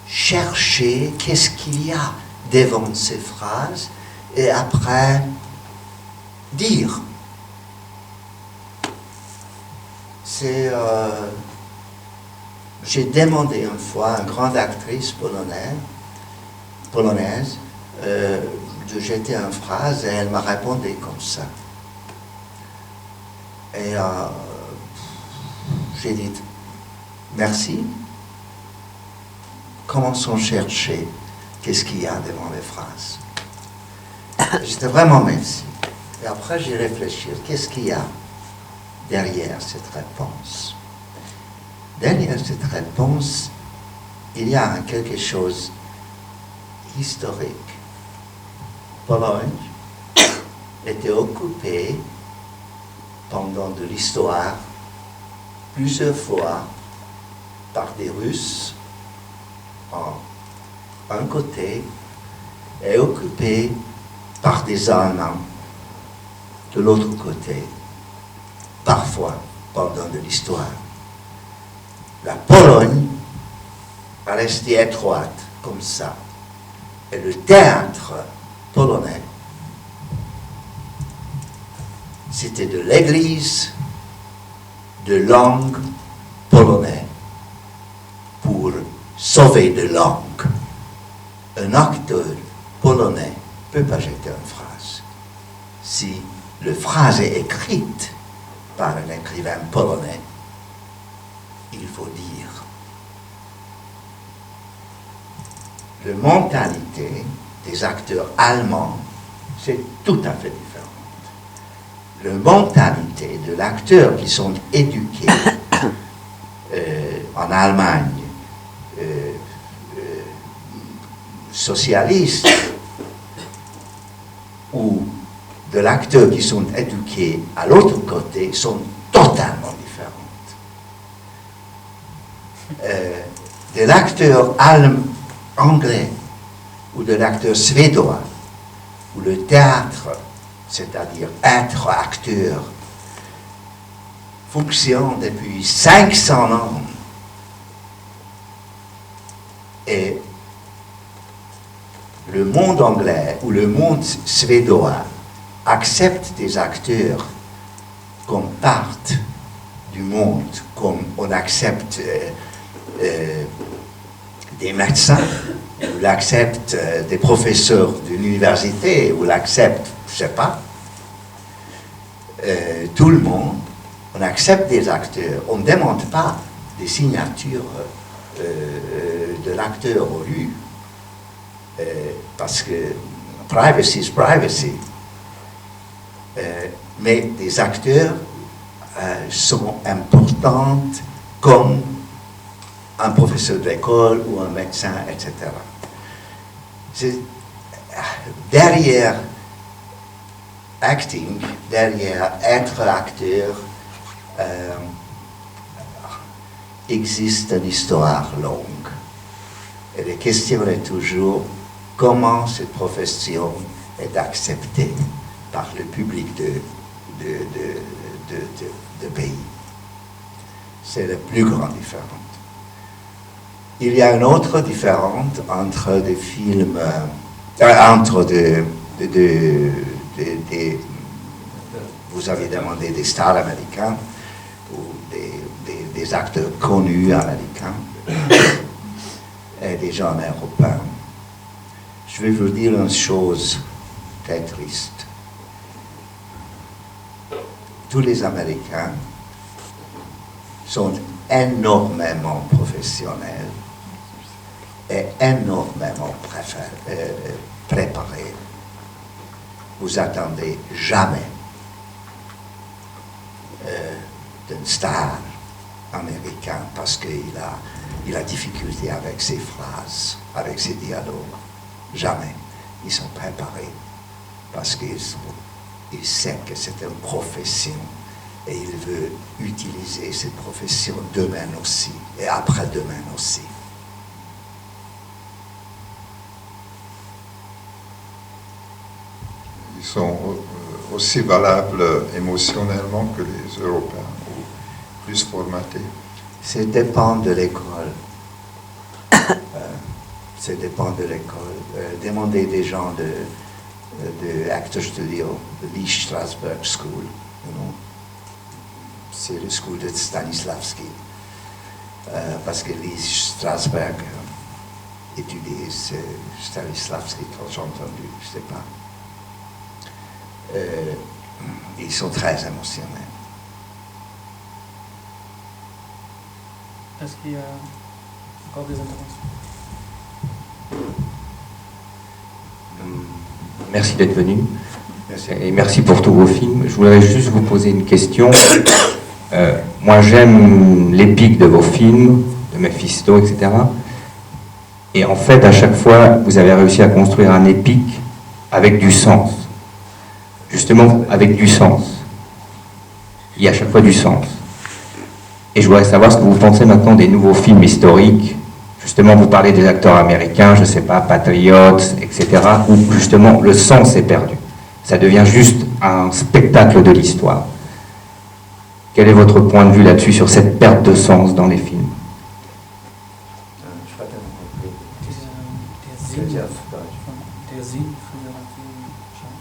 chercher qu'est-ce qu'il y a devant ces phrases et après dire. J'ai demandé une fois à une grande actrice polonaise de jeter une phrase et elle m'a répondu comme ça. Et j'ai dit merci. Commençons à chercher qu'est-ce qu'il y a devant les phrases. J'étais vraiment merci. Et après j'ai réfléchi, qu'est-ce qu'il y a derrière cette réponse? Derrière cette réponse, il y a quelque chose historique. Pologne était occupée pendant de l'histoire plusieurs fois par des Russes un côté et occupée par des Allemands de l'autre côté, parfois pendant de l'histoire. La Pologne a restée étroite, comme ça. Et le théâtre polonais, c'était de l'église de langue polonaise pour sauver de langue. Un acteur polonais ne peut pas jeter une phrase. Si la phrase est écrite par un écrivain polonais, il faut dire. La mentalité des acteurs allemands, c'est tout à fait différent. La mentalité de l'acteur qui sont éduqués en Allemagne, socialiste, ou de l'acteur qui sont éduqués à l'autre côté, sont totalement différentes. De l'acteur anglais ou de l'acteur suédois, ou le théâtre, c'est-à-dire être acteur, fonctionne depuis 500 ans. Et le monde anglais ou le monde suédois accepte des acteurs comme partent du monde, comme on accepte des médecins, ou l'accepte des professeurs de l'université, ou l'accepte, je ne sais pas, tout le monde, on accepte des acteurs, on ne demande pas des signatures de l'acteur au lieu, parce que privacy is privacy. Mais des acteurs sont importants comme un professeur d'école ou un médecin, etc. Derrière acting, derrière être acteur, existe une histoire longue. Et la question est toujours comment cette profession est acceptée par le public de pays. C'est la plus grande différence. Il y a une autre différence entre des films, vous avez demandé des stars américains ou des acteurs connus américains et des gens européens. Je vais vous dire une chose très triste. Tous les Américains sont énormément professionnels et énormément préparés. Vous attendez jamais d'un star américain parce qu'il a difficulté avec ses phrases, avec ses dialogues. Jamais. Ils sont préparés parce qu'ils savent que c'est une profession et ils veulent utiliser cette profession demain aussi et après-demain aussi. Ils sont aussi valables émotionnellement que les Européens, ou plus formatés. Ça dépend de l'école. Ça dépend de l'école. Demandez des gens de Actor Studio, de Lee Strasberg School. C'est le school de Stanislavski. Parce que Lee Strasberg étudiait Stanislavski quand j'ai entendu, je ne sais pas. Ils sont très émotionnels. Est-ce qu'il y a encore des interventions? Merci d'être venu. Merci. Et merci pour tous vos films. Je voudrais juste vous poser une question. Moi, j'aime l'épique de vos films, de Mephisto, etc. Et en fait, à chaque fois, vous avez réussi à construire un épique avec du sens. Justement, avec du sens. Il y a à chaque fois du sens. Et je voudrais savoir ce que vous pensez maintenant des nouveaux films historiques. Justement, vous parlez des acteurs américains, je ne sais pas, Patriots, etc., où justement le sens est perdu. Ça devient juste un spectacle de l'histoire. Quel est votre point de vue là-dessus, sur cette perte de sens dans les films? ich pas tellement compris. Der Sinn Sinn, auf Deutsch. der Sinn früherer Filme schon.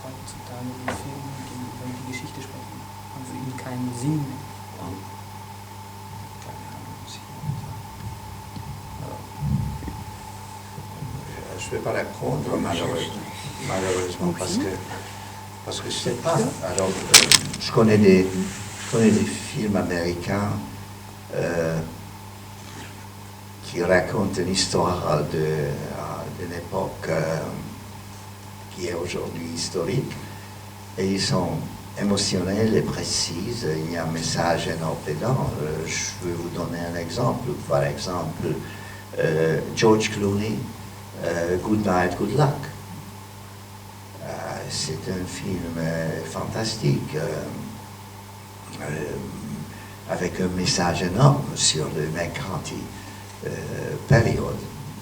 Heutzutage die Filme, die über die Geschichte sprechen, haben für ihn keinen Sinn mehr. Je ne vais pas répondre malheureusement parce que je ne sais pas. Alors, je connais des films américains qui racontent une histoire d'une époque qui est aujourd'hui historique, et ils sont émotionnels et précis. Il y a un message énorme dedans. Je vais vous donner un exemple. Par exemple, George Clooney, Good Night, Good Luck. C'est un film fantastique, avec un message énorme sur le mercantile période.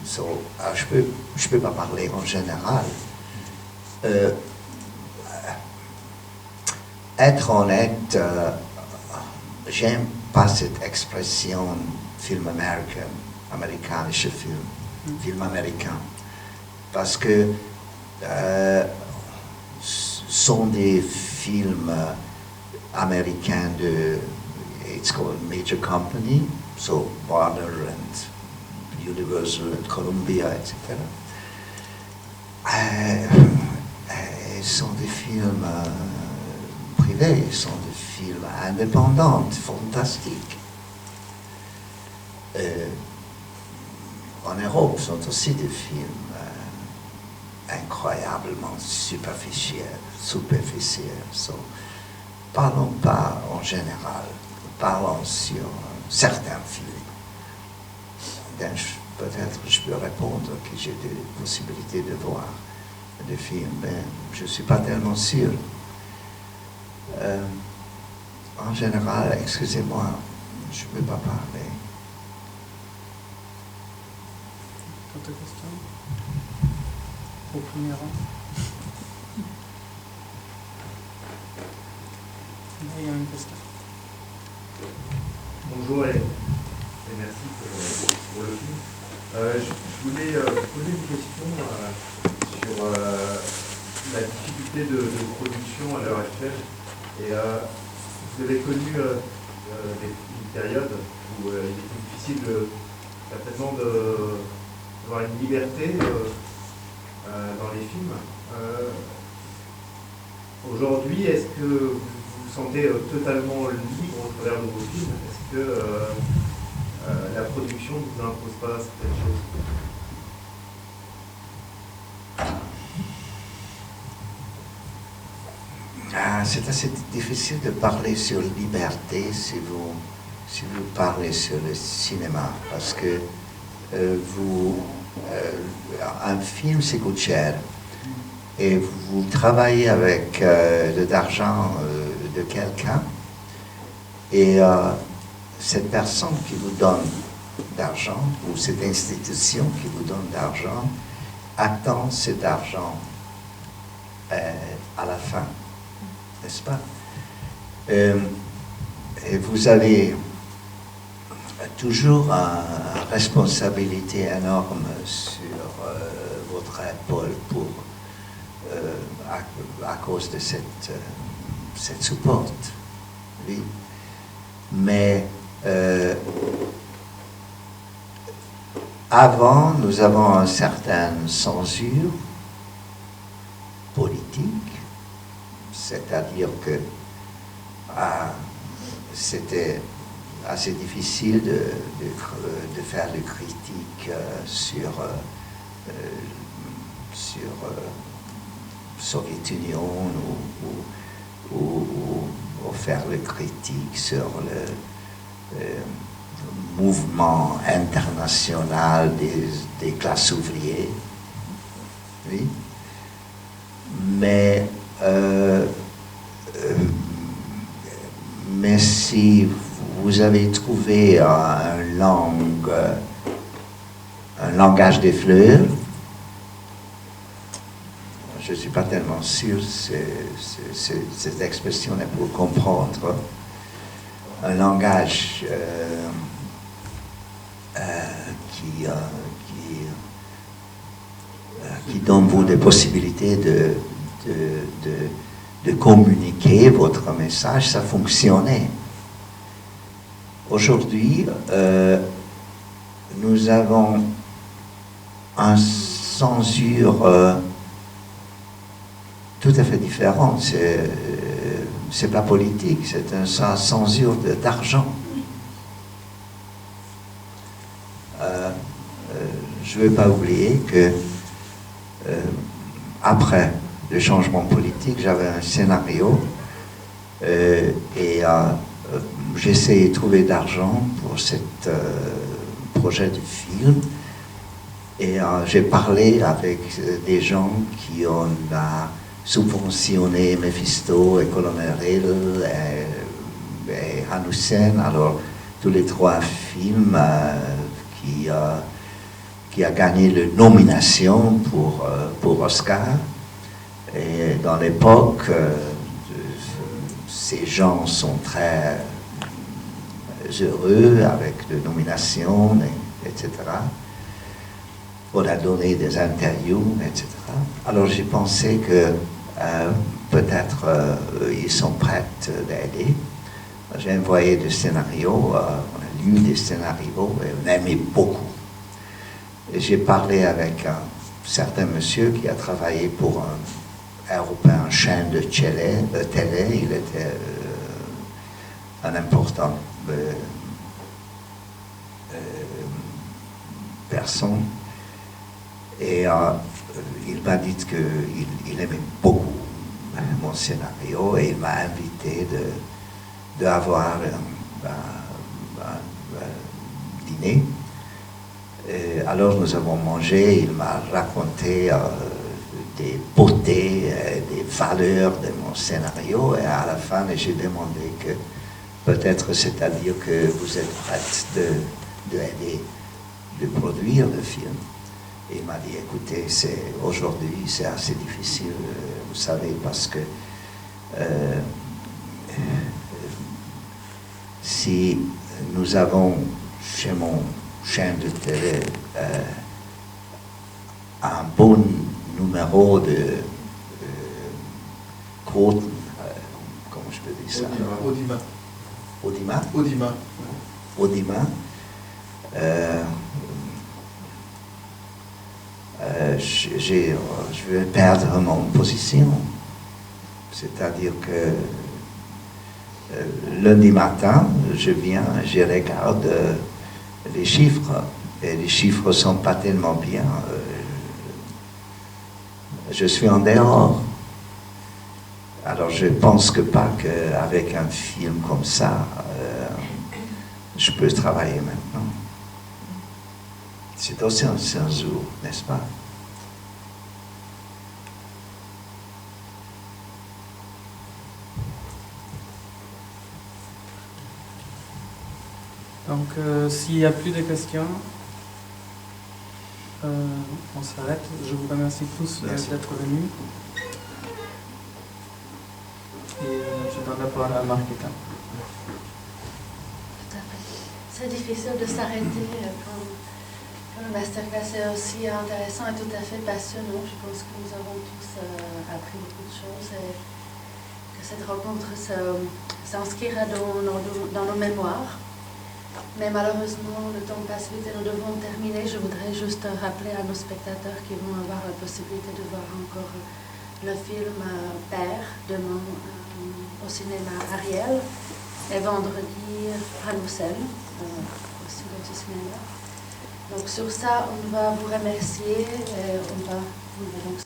Je peux pas parler en général. Être honnête, j'aime pas cette expression film américanische film américain, parce que sont des films américains de, it's called major company, so Warner and Universal and Columbia, etc. Sont des films privés, sont des films indépendants, fantastiques. En Europe, sont aussi des films incroyablement superficiels. So, parlons pas en général, parlons sur certains films. Peut-être je peux répondre que j'ai des possibilités de voir des films, mais je ne suis pas tellement sûr. En général, excusez-moi, je ne peux pas parler. D'autres questions? Au premier rang. Il y a une question. Bonjour et merci pour le film. Je voulais poser une question sur la difficulté de production à l'heure actuelle. Et vous avez connu une période où il était difficile certainement d'avoir une liberté dans les films. Aujourd'hui, est-ce que vous vous sentez totalement libre au travers de vos films? Est-ce que la production ne vous impose pas certaines choses? C'est assez difficile de parler sur liberté si vous parlez sur le cinéma, parce que un film, ça coûte cher. Et vous travaillez avec de l'argent de quelqu'un, et cette personne qui vous donne d'argent, ou cette institution qui vous donne d'argent, attend cet argent à la fin, n'est-ce pas? Et vous avez toujours une responsabilité énorme sur votre épaule à cause de cette support. Oui. Mais avant, nous avons une certaine censure politique, c'est-à-dire que c'était assez difficile de faire des critiques sur Soviet Union ou faire des critiques sur le mouvement international des classes ouvrières. Oui. Mais si vous avez trouvé un langage des fleurs, je ne suis pas tellement sûr, cette expression est pour comprendre un langage qui donne vous des possibilités de communiquer votre message, ça fonctionnait. Aujourd'hui, nous avons une censure tout à fait différente. C'est pas politique, c'est une censure d'argent. Je ne vais pas oublier que après le changement politique, j'avais un scénario et j'essayais de trouver d'argent pour ce projet de film. Et j'ai parlé avec des gens qui ont subventionné Mephisto et Colonel et Hanussen. Alors, tous les trois films qui a gagné la nomination pour Oscar. Et dans l'époque, ces gens sont très heureux avec la nomination, etc. On a donné des interviews, etc. Alors j'ai pensé que peut-être ils sont prêts d'aider. J'ai envoyé des scénarios, on a lu des scénarios et on aimait beaucoup. Et j'ai parlé avec un certain monsieur qui a travaillé pour un européen chaîne de télé. Il était un important personne. Et il m'a dit qu'il aimait beaucoup mon scénario et il m'a invité d'avoir un dîner. Et alors nous avons mangé, il m'a raconté des beautés, des valeurs de mon scénario et à la fin j'ai demandé que peut-être c'est-à-dire que vous êtes prête d'aider de produire le film. Et il m'a dit, écoutez, aujourd'hui c'est assez difficile, vous savez, parce que si nous avons chez mon chaîne de télé un bon numéro de quote, comment je peux dire ça? Audima. Je vais perdre mon position. C'est-à-dire que lundi matin, je viens, je regarde les chiffres, et les chiffres ne sont pas tellement bien. Je suis en dehors. Alors je ne pense que pas qu'avec un film comme ça, je peux travailler maintenant. C'est aussi un censure, n'est-ce pas? Donc, s'il n'y a plus de questions, on s'arrête. Je vous remercie tous d'être venus. Et je donne la parole à Marqueta. C'est difficile de s'arrêter quand le masterclass est aussi intéressant et tout à fait passionnant. Je pense que nous avons tous appris beaucoup de choses et que cette rencontre s'inscrira dans nos mémoires. Mais malheureusement, le temps passe vite et nous devons terminer. Je voudrais juste rappeler à nos spectateurs qui vont avoir la possibilité de voir encore le film Père demain au cinéma Ariel et vendredi Hanussen aussi au cinéma. Donc sur ça, on va vous remercier et on va donc.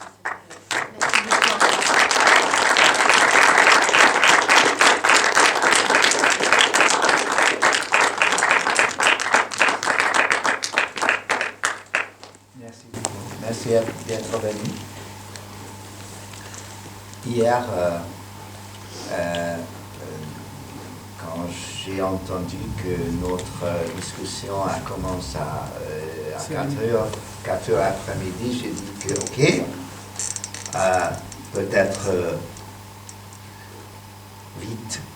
Merci d'être venu. Hier, quand j'ai entendu que notre discussion a commencé à 4 heures après-midi, j'ai dit que, ok, peut-être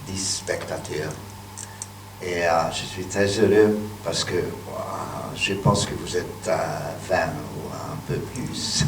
10 spectateurs. Et je suis très heureux parce que je pense que vous êtes à 20 ou un peu plus.